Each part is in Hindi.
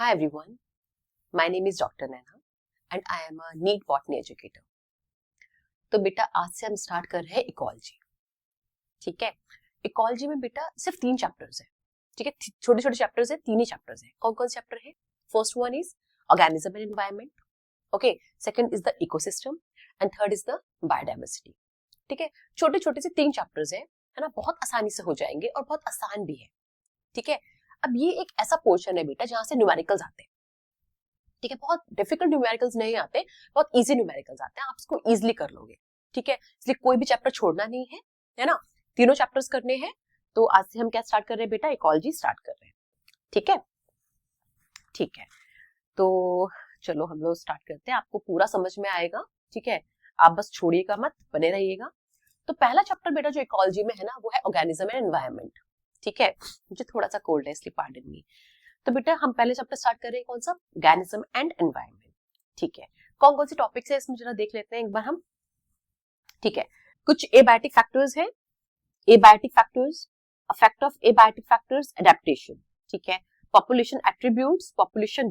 Hi everyone, my name is Dr. Naina and I am a NEET botany educator. तो बेटा आज से हम स्टार्ट कर रहे हैं इकोलॉजी. ठीक है, इकोलॉजी में बेटा सिर्फ 3 चैप्टर्स है. ठीक है, छोटे छोटे चैप्टर्स है, 3 ही चैप्टर्स है. कौन कौन से चैप्टर है? First one is organism and environment. Okay, second is the ecosystem and third is the biodiversity. ठीक है, छोटे छोटे से 3 चैप्टर्स है ना, बहुत आसानी से हो जाएंगे और बहुत आसान भी है. ठीक है, अब ये एक ऐसा पोर्शन है बेटा जहां से न्यूमेरिकल्स आते हैं. ठीक है, बहुत डिफिकल्ट न्यूमेरिकल्स नहीं आते, बहुत इजी न्यूमेरिकल्स आते हैं, आप इसको इजीली कर लोगे. ठीक है, इसलिए कोई भी चैप्टर छोड़ना नहीं है ना, तीनों चैप्टर्स करने हैं. तो आज से हम क्या स्टार्ट कर रहे हैं बेटा? इकोलॉजी स्टार्ट कर रहे हैं. ठीक है, ठीक है, तो चलो हम लोग स्टार्ट करते हैं. आपको पूरा समझ में आएगा. ठीक है, आप बस छोड़िएगा मत, बने रहिएगा. तो पहला चैप्टर बेटा जो इकोलॉजी में है ना, वो है ऑर्गेनिज्म एंड एनवायरनमेंट. ठीक है, मुझे थोड़ा सा कोल्ड है इसलिए पार्डन मी. तो बेटा हम पहले चैप्टर स्टार्ट कर रहे हैं, कौन सा? Organism and environment. ठीक है, कौन कौन से टॉपिक्स है इसमें जरा देख लेते हैं एक बार हम. ठीक है, कुछ एबायोटिक फैक्टर्स है. Abiotic factors, effect of abiotic factors, adaptation. ठीक है, population attributes, population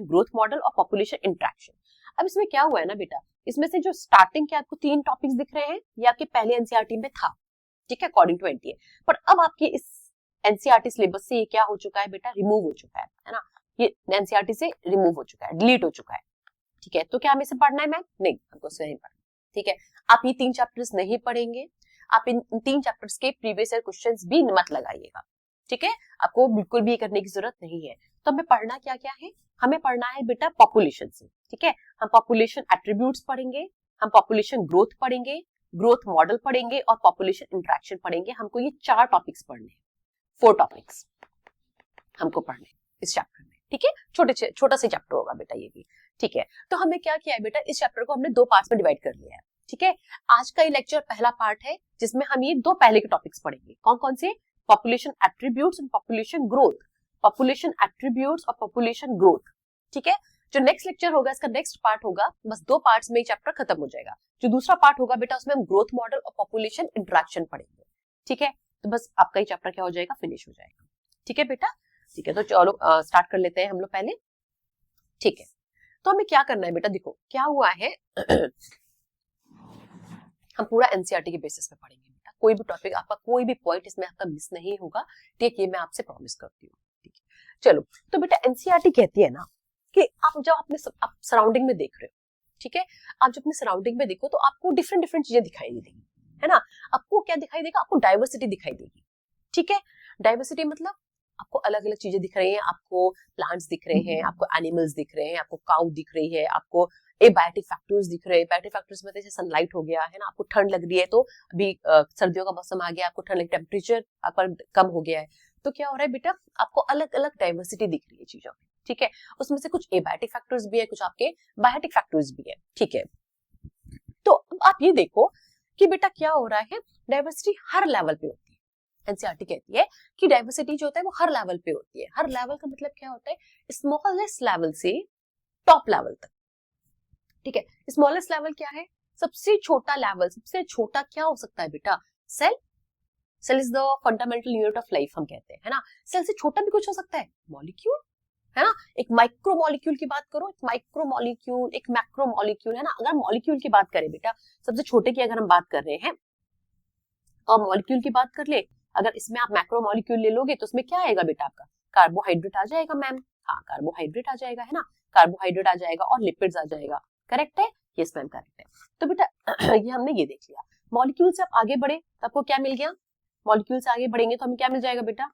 growth model और पॉपुलेशन इंटरेक्शन. अब इसमें क्या हुआ है ना बेटा, इसमें से जो स्टार्टिंग के आपको 3 टॉपिक्स दिख रहे हैं ये आपके पहले एनसीईआरटी में था. ठीक है, अकॉर्डिंग टू एनटीए. पर अब आपके इस एनसीईआरटी सिलेबस से ये क्या हो चुका है बेटा? रिमूव हो चुका है ना. ये एनसीईआरटी से रिमूव हो चुका है, डिलीट हो चुका है. ठीक है, तो क्या हमें इसे पढ़ना है मैम? नहीं, हमको इसे नहीं पढ़ना. ठीक है, आप ये 3 चैप्टर्स नहीं पढ़ेंगे. आप इन 3 चैप्टर्स के प्रीवियस ईयर क्वेश्चंस भी मत लगाइएगा. ठीक है, आपको बिल्कुल भी करने की जरूरत नहीं है. तो हमें पढ़ना क्या क्या है? हमें पढ़ना है बेटा पॉपुलेशन से. ठीक है, हम पॉपुलेशन एट्रीब्यूट्स पढ़ेंगे, हम पॉपुलेशन ग्रोथ पढ़ेंगे, ग्रोथ मॉडल पढ़ेंगे और पॉपुलेशन इंटरेक्शन पढ़ेंगे. हमको ये 4 टॉपिक्स पढ़ने हैं, 4 टॉपिक्स हमको पढ़ने इस चैप्टर में. ठीक है, छोटा सा चैप्टर होगा बेटा ये भी. ठीक है, तो हमने क्या किया है बेटा, इस चैप्टर को हमने 2 पार्ट्स में डिवाइड कर लिया है. ठीक है, आज का ये लेक्चर पहला पार्ट है जिसमें हम ये 2 पहले के टॉपिक्स पढ़ेंगे. कौन कौन से? Population attributes and population growth. Population attributes और पॉपुलेशन ग्रोथ. ठीक है, जो नेक्स्ट लेक्चर होगा, इसका नेक्स्ट पार्ट होगा, बस 2 पार्ट्स में ये चैप्टर खत्म हो जाएगा. जो दूसरा पार्ट होगा बेटा, उसमें हम ग्रोथ मॉडल और पॉपुलेशन इंटरेक्शन पढ़ेंगे. ठीक है, तो बस आपका ये चैप्टर क्या हो जाएगा? फिनिश हो जाएगा. ठीक है बेटा, ठीक है, तो चलो स्टार्ट कर लेते हैं हम लोग पहले. ठीक है, तो हमें क्या करना है बेटा? देखो क्या हुआ है हम पूरा एनसीईआरटी के बेसिस पे पढ़ेंगे बेटा. कोई भी टॉपिक आपका, कोई भी पॉइंट इसमें आपका मिस नहीं होगा. ठीक है, ये मैं आपसे प्रॉमिस करती हूँ. ठीक है, चलो. तो बेटा एनसीईआरटी कहती है ना कि आप जब अपने आप सराउंडिंग में देख रहे हो, ठीक है, आप जब अपने सराउंडिंग में देखो तो आपको डिफरेंट डिफरेंट चीजें दिखाई देंगी, है ना. आपको क्या दिखाई देगा? आपको डाइवर्सिटी दिखाई देगी. ठीक है, डाइवर्सिटी मतलब आपको अलग अलग चीजें दिख रही हैं. आपको प्लांट्स दिख रहे हैं, आपको एनिमल्स दिख रहे हैं, आपको काउ दिख रही है, आपको एबायोटिक फैक्टर्स दिख रहे हैं. एबायोटिक फैक्टर्स में जैसे सनलाइट हो गया है ना, आपको ठंड लग रही है तो अभी सर्दियों का मौसम आ गया, आपको ठंड लग, टेम्परेचर आपका कम हो गया है, तो क्या हो रहा है बेटा? आपको अलग अलग डाइवर्सिटी दिख रही है चीजों में. ठीक है, उसमें से कुछ एबायोटिक फैक्टर्स भी है, कुछ आपके बायोटिक फैक्टर्स भी है. ठीक है, तो अब आप ये देखो कि बेटा क्या हो रहा है, डाइवर्सिटी हर लेवल पे होती है. एनसीईआरटी कहती है कि डाइवर्सिटी जो होता है वो हर लेवल पे होती है. हर लेवल का मतलब क्या होता है? स्मॉलेस्ट लेवल से टॉप लेवल तक. ठीक है, स्मॉलेस्ट लेवल क्या है? सबसे छोटा लेवल. सबसे छोटा क्या हो सकता है बेटा? Cell. Cell is the fundamental unit of life हम कहते हैं, है ना. सेल से छोटा भी कुछ हो सकता है, मॉलिक्यूल, है ना. एक माइक्रो मॉलिक्यूल की बात करो, एक माइक्रो मॉलिक्यूल, एक मैक्रो मॉलिक्यूल, है ना. अगर मॉलिक्यूल की बात करें बेटा, सबसे छोटे की अगर हम बात कर रहे हैं और मॉलिक्यूल की बात कर ले, अगर इसमें आप मैक्रो मॉलिक्यूल ले लोगे तो उसमें क्या आएगा बेटा? आपका कार्बोहाइड्रेट आ जाएगा मैम. हाँ, कार्बोहाइड्रेट आ जाएगा, है ना. कार्बोहाइड्रेट आ जाएगा और लिपिड्स आ जाएगा. करेक्ट है? यस मैम, करेक्ट है. तो बेटा ये हमने ये देख लिया. मॉलिक्यूल से आप आगे बढ़े तो आपको क्या मिल गया? मॉलिक्यूल से आगे बढ़ेंगे तो हमें क्या मिल जाएगा बेटा?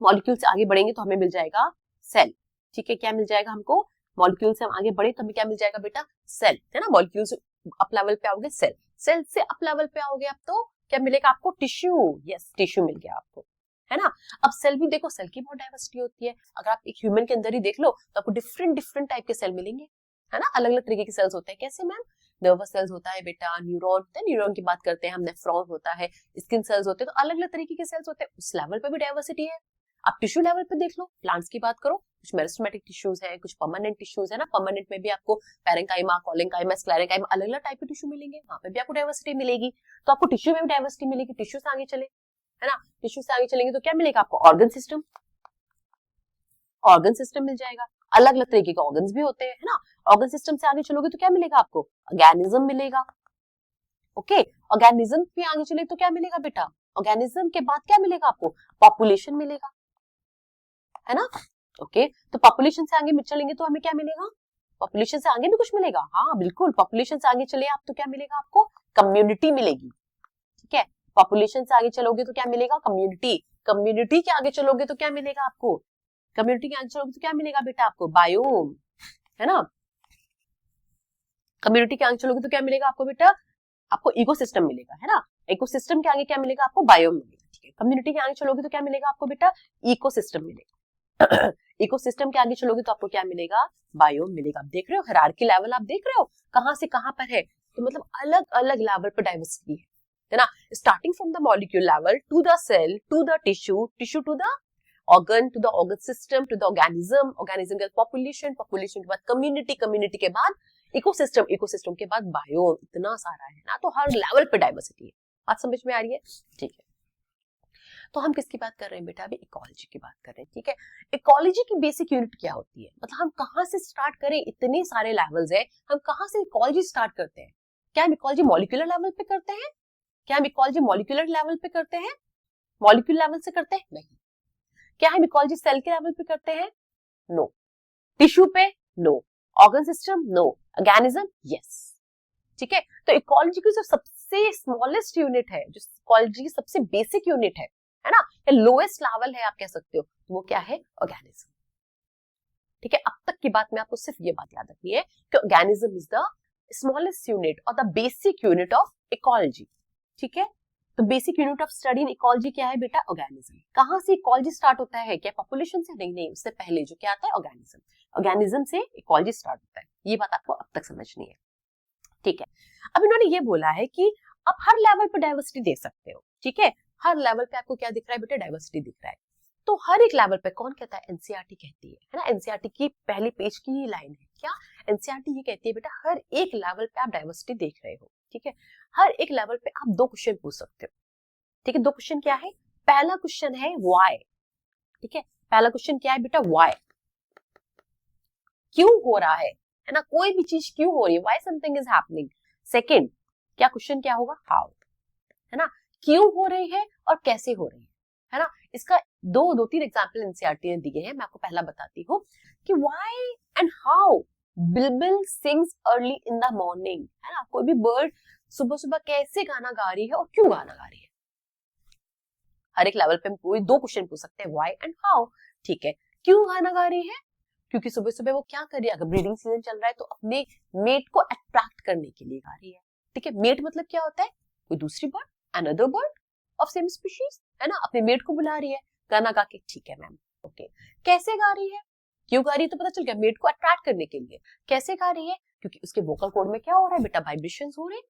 मॉलिक्यूल से आगे बढ़ेंगे तो हमें मिल जाएगा सेल. ठीक है, क्या मिल जाएगा हमको? मॉलिक्यूल से हम आगे बढ़े तो हमें क्या मिल जाएगा बेटा? सेल, है ना. मॉलिक्यूल से अप लेवल पे आओगे सेल, सेल से अप लेवल पे आओगे आप तो क्या मिलेगा आपको? टिश्यू. यस, टिश्यू मिल गया आपको, है ना. अब सेल भी देखो, सेल की बहुत डाइवर्सिटी होती है. अगर आप एक ह्यूमन के अंदर ही देख लो तो आपको डिफरेंट डिफरेंट टाइप के सेल मिलेंगे, है ना. अलग अलग तरीके के सेल्स होते हैं. कैसे मैम? नर्वस सेल्स होता है बेटा, न्यूरॉन होता है, न्यूरॉन की बात करते हैं हम, नेफ्रॉन होता है, स्किन सेल्स होते हैं. तो अलग अलग तरीके के सेल्स होते हैं, उस लेवल पे भी डाइवर्सिटी है. आप टिश्यू लेवल पे देख लो, प्लांट्स की बात करो, कुछ मेरिस्टेमेटिक टिश्यूज हैं, कुछ परमानेंट टिश्यूज है ना. परमानेंट में भी आपको पैरेंकाइमा, कोलेंकाइमा, स्क्लेरेंकाइमा, अलग अलग टाइप के टिश्यू मिलेंगे, वहां पे भी आपको डाइवर्सिटी मिलेगी. तो आपको टिश्यू में भी डाइवर्सिटी मिलेगी. टिश्यू से आगे चले, है ना, टिश्यू से आगे चलेंगे तो क्या मिलेगा आपको? Organ system. ऑर्गन सिस्टम मिल जाएगा, अलग अलग तरीके के ऑर्गन्स भी होते हैं, है ना। ऑर्गन सिस्टम से आगे चलोगे तो क्या मिलेगा आपको, ऑर्गेनिज्म मिलेगा। ओके, ऑर्गेनिज्म पे आगे चले तो क्या मिलेगा बेटा, ऑर्गेनिज्म के बाद क्या मिलेगा आपको, पॉपुलेशन मिलेगा, है ना। ओके, तो पॉपुलेशन से आगे चलेंगे तो हमें क्या मिलेगा, पॉपुलेशन से आगे भी कुछ मिलेगा, हाँ बिल्कुल, पॉपुलेशन से आगे चले आप तो क्या मिलेगा आपको, कम्युनिटी मिलेगी, ठीक है। पॉपुलेशन से आगे चलोगे तो क्या मिलेगा, कम्युनिटी। कम्युनिटी के आगे चलोगे तो क्या मिलेगा आपको, कम्युनिटी के आगे चलोगे तो क्या मिलेगा बेटा आपको, बायोम, है ना। कम्युनिटी के आगे चलोगे तो क्या मिलेगा आपको बेटा, आपको इकोसिस्टम मिलेगा, है ना। इकोसिस्टम के आगे क्या मिलेगा आपको, बायोम मिलेगा, ठीक है। कम्युनिटी के आगे चलोगे तो क्या मिलेगा आपको बेटा, इकोसिस्टम मिलेगा। इकोसिस्टम के आगे चलोगे तो आपको क्या मिलेगा, बायोम मिलेगा। आप देख रहे हो हायरार्की लेवल, आप देख रहे हो कहां से कहां पर है, तो मतलब अलग अलग लेवल पर डाइवर्सिटी है ना। Starting from the molecule level to the cell to the tissue, tissue to the organ, to the organ system, to the organism, organism के बाद पॉपुलेशन, पॉपुलेशन के बाद कम्युनिटी, कम्युनिटी के बाद इकोसिस्टम, इकोसिस्टम के बाद बायोम, इतना सारा है ना। तो हर लेवल पे डाइवर्सिटी है, बात समझ में आ रही है, ठीक है। तो हम किसकी बात कर रहे हैं बेटा, अभी इकोलॉजी की बात कर रहे हैं, ठीक है। इकोलॉजी की बेसिक यूनिट क्या होती है, मतलब हम कहां से स्टार्ट करें, इतने सारे लेवल्स है, हम कहां से इकोलॉजी स्टार्ट करते हैं। क्या हम इकोलॉजी मॉलिक्यूलर लेवल पे करते हैं, क्या हम इकोलॉजी मॉलिक्यूलर लेवल पे करते हैं, मॉलिक्यूल लेवल से करते हैं, नहीं। क्या हम इकोलॉजी सेल के लेवल पे करते हैं, नो। टिश्यू पे, no. Organ system, no. Organism, yes, ठीक है। तो इकोलॉजी की जो सबसे स्मॉलेस्ट यूनिट है, जो इकोलॉजी की सबसे बेसिक यूनिट है ना, या लोएस्ट लेवल है आप कह सकते हो, वो क्या है, ऑर्गेनिज्म, ठीक है। अब तक की बात में आपको सिर्फ ये बात याद रखनी है कि organism is the smallest unit और the basic unit of ecology, ठीक है। तो basic unit of study in ecology क्या है बेटा, ऑर्गेनिज्म। कहां से इकोलॉजी स्टार्ट होता है, क्या पॉपुलेशन से, नहीं नहीं, उससे पहले जो क्या आता है, ऑर्गेनिज्म। ऑर्गेनिज्म से इकोलॉजी स्टार्ट होता है, ये बात आपको अब तक समझनी है, ठीक है। अब इन्होंने ये बोला है कि आप हर लेवल पर डाइवर्सिटी देख सकते हो, ठीक है। हर लेवल पे आपको क्या दिख रहा है बेटा, डाइवर्सिटी दिख रहा है। तो हर एक लेवल पे कौन कहता है, एनसीईआरटी कहती है ना। एनसीईआरटी की पहले पेज की ही लाइन है, क्या एनसीईआरटी ये कहती है बेटा, हर एक लेवल पे आप डाइवर्सिटी देख रहे हो, ठीक है। हर एक लेवल पे आप 2 क्वेश्चन पूछ सकते हो, ठीक है। 2 क्वेश्चन क्या है, पहला क्वेश्चन है व्हाई, ठीक है। पहला क्वेश्चन क्या है बेटा, व्हाई, क्यों हो रहा है ना, कोई भी चीज क्यों हो रही है, why something is happening. Second क्या क्वेश्चन क्या होगा, हाउ, है ना, क्यों हो रही है और कैसे हो रही है ना। इसका दो तीन एग्जांपल एनसीईआरटी ने दिए हैं, मैं आपको पहला बताती हूँ कि why and how Bulbul sings early in the morning, है ना। कोई भी बर्ड सुबह सुबह कैसे गाना गा रही है और क्यों गाना गा रही है। हर एक लेवल पे हम कोई 2 क्वेश्चन पूछ सकते हैं, व्हाई एंड हाउ, ठीक है। क्यों गाना गा रही है, क्योंकि सुबह सुबह वो क्या कर रही है, अगर ब्रीडिंग सीजन चल रहा है तो अपने मेट को अट्रैक्ट करने के लिए गा रही है, ठीक है। मेट मतलब क्या होता है, कोई दूसरी bird, another bird of same species, है ना, अपने मेट को बुला रही है गाना गा के, ठीक है मैम, ओके। कैसे गा रही है, क्यों गा रही है तो पता चल गया, मेट को अट्रैक्ट करने के लिए। कैसे गा रही है, क्योंकि उसके वोकल कॉर्ड में क्या हो रहा है बेटा, वाइब्रेशंस हो रहे हैं,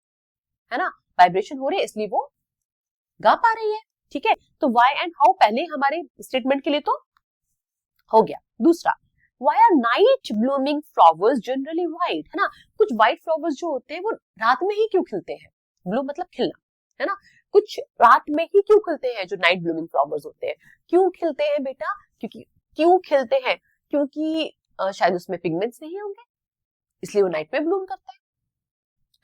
है ना, वाइब्रेशन हो रहे हैं, इसलिए वो गा पा रही है, ठीक है। तो व्हाई एंड हाउ पहले हमारे स्टेटमेंट के लिए तो हो गया। दूसरा, Why are night blooming flowers generally white, है ना। कुछ व्हाइट फ्लावर्स जो होते हैं वो रात में ही क्यों खिलते हैं, ब्लू मतलब खिलना, है ना। कुछ रात में ही क्यों खिलते हैं जो नाइट ब्लूमिंग फ्लावर्स होते हैं, क्यों खिलते हैं बेटा, क्योंकि क्यों खिलते हैं, क्योंकि शायद उसमें पिगमेंट्स नहीं होंगे, इसलिए वो नाइट में ब्लूम करते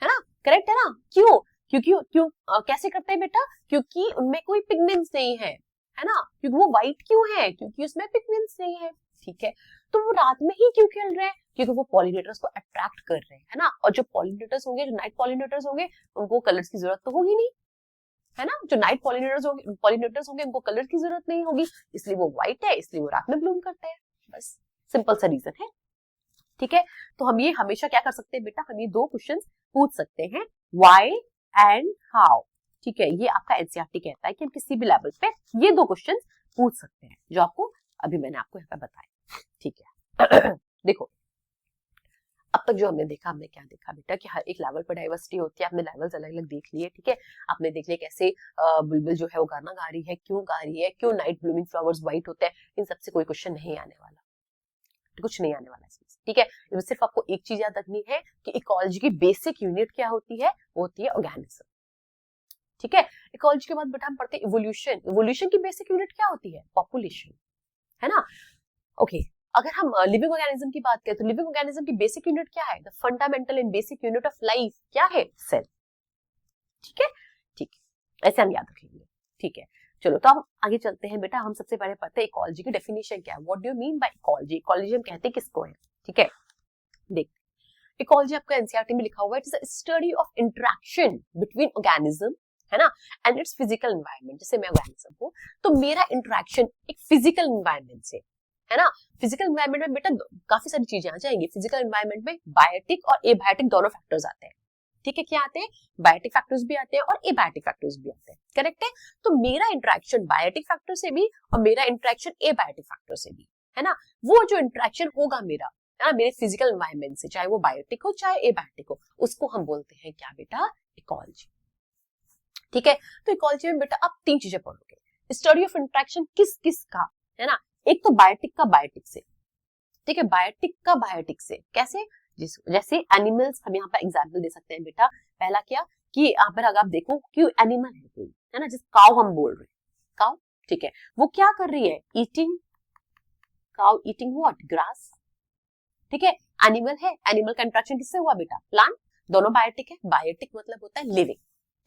है ना, करेक्ट है ना। क्यों, क्योंकि क्यों कैसे करते हैं बेटा, क्योंकि उनमें कोई पिगमेंट्स नहीं है ना। क्योंकि वो व्हाइट क्यों है, क्योंकि उसमें पिगमेंट्स नहीं है, ठीक है। तो वो रात में ही क्यों खिल रहे हैं, क्योंकि वो पॉलिनेटर्स को अट्रैक्ट कर रहे हैं, है ना। और जो पॉलिनेटर्स होंगे, जो नाइट पॉलिनेटर्स होंगे, उनको कलर्स की जरूरत तो होगी नहीं, है ना। जो नाइट पॉलिनेटर्स होंगे उनको कलर की जरूरत नहीं होगी, इसलिए वो व्हाइट है, इसलिए वो रात में ब्लूम करते हैं, बस सिंपल सा रीजन है, ठीक है। तो हम ये हमेशा क्या कर सकते हैं बेटा, हम ये 2 क्वेश्चंस पूछ सकते हैं, व्हाई एंड हाउ, ठीक है। ये आपका एनसीईआरटी कहता है कि हम किसी भी लेवल पे ये 2 क्वेश्चंस पूछ सकते हैं, जो आपको अभी मैंने आपको यहाँ पे बताया, ठीक है। देखो अब तक जो हमने देखा, हमने क्या देखा बेटा कि हर एक लेवल पर डाइवर्सिटी होती है, आपने लेवल्स अलग अलग देख लिए, ठीक है। आपने देख लिया कैसे बुलबुल जो है वो गाना गा रही है, क्यों गा रही है, क्यों नाइट ब्लूमिंग फ्लावर्स व्हाइट होते हैं, इन सबसे कोई क्वेश्चन नहीं आने वाला, कुछ नहीं आने वाला इसमें, ठीक है। इसमें सिर्फ आपको एक चीज याद रखनी है कि इकोलॉजी की बेसिक यूनिट क्या होती है, वो होती है ऑर्गेनिज्म, ठीक है। इकोलॉजी के बाद बेटा हम पढ़ते हैं इवोल्यूशन। इवोल्यूशन की बेसिक यूनिट क्या होती है, पॉपुलेशन, है ना। ओके अगर हम लिविंग ऑर्गेनिज्म की बात करें तो लिविंग ऑर्गेनिज्म की बेसिक यूनिट क्या है? The fundamental and basic unit of life क्या है? सेल। ठीक है, ठीक है, ऐसे हम याद रखेंगे। ठीक है, चलो तो हम आगे चलते हैं बेटा। हम सबसे पहले पढ़ते हैं इकोलॉजी की डेफिनेशन क्या है। What do you mean bye ecology? Ecology हम कहते हैं किसको है? ठीक है, देख इकोलॉजी आपका एनसीईआरटी में लिखा हुआ है, it is a study of interaction between organism, है ना, एंड इट्स फिजिकल एनवायरनमेंट। जैसे मैं ऑर्गेनिज्म हूँ तो मेरा इंटरेक्शन एक फिजिकल एनवायरनमेंट से, है ना। फिजिकल एनवायरनमेंट में बेटा काफी सारी चीजें आ जाएंगी। फिजिकल एनवायरनमेंट में बायोटिक और एबायोटिक दोनों फैक्टर्स आते हैं। ठीक है, क्या आते हैं? बायोटिक फैक्टर्स भी आते हैं और एबायोटिक फैक्टर्स भी आते हैं। करेक्ट है। तो मेरा इंटरेक्शन बायोटिक फैक्टर से भी और मेरा इंटरेक्शन एबायोटिक फैक्टर से भी, है ना। वो जो इंटरेक्शन होगा मेरा, है ना, मेरे फिजिकल एनवायरनमेंट से, चाहे वो बायोटिक हो चाहे एबायोटिक हो, उसको हम बोलते हैं क्या बेटा? इकोलॉजी। ठीक है, तो इकोलॉजी में बेटा आप 3 चीजें पढ़ोगे। स्टडी ऑफ इंटरेक्शन किस किस का, है ना। एक तो बायोटिक का बायोटिक से, ठीक है, बायोटिक का बायोटिक से कैसे? जैसे एनिमल्स, हम यहाँ पर एग्जाम्पल दे सकते हैं बेटा। पहला क्या कि यहाँ पर अगर आप देखो कि एनिमल है कोई, है ना, जिस काउ हम बोल रहे हैं, काउ, ठीक है, वो क्या कर रही है? Eating, cow eating what? Grass. ठीक है, एनिमल है, एनिमल का इंटरेक्शन किससे हुआ बेटा? प्लांट। दोनों बायोटिक है। बायोटिक मतलब होता है लिविंग।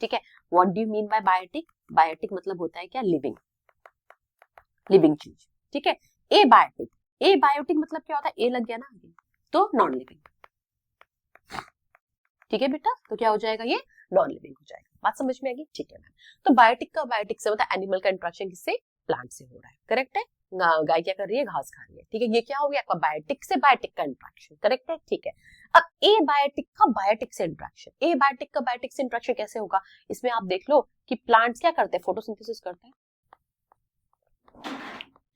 ठीक है, what do you mean by biotic? Biotic मतलब होता है क्या? लिविंग, लिविंग चीज। ठीक है, एबायोटिक, एबायोटिक मतलब क्या होता है? ए लग गया ना आगे, तो नॉन लिविंग। ठीक है बेटा, तो क्या हो जाएगा? ये नॉन लिविंग हो जाएगा। बात समझ में आएगी? ठीक है मैम। तो बायोटिक का बायोटिक से मतलब एनिमल का इंटरेक्शन किससे? प्लांट से हो रहा है। करेक्ट है। गाय क्या कर रही है? घास खा रही है। ठीक है, ये क्या हो गया आपका? बायोटिक से बायोटिक का इंटरेक्शन। करेक्ट है, ठीक है। अब एबायोटिक का बायोटिक से इंटरेक्शन, एबायोटिक का बायोटिक से इंटरेक्शन कैसे होगा? इसमें आप देख लो कि प्लांट्स क्या करते हैं? फोटोसिंथेसिस करते हैं।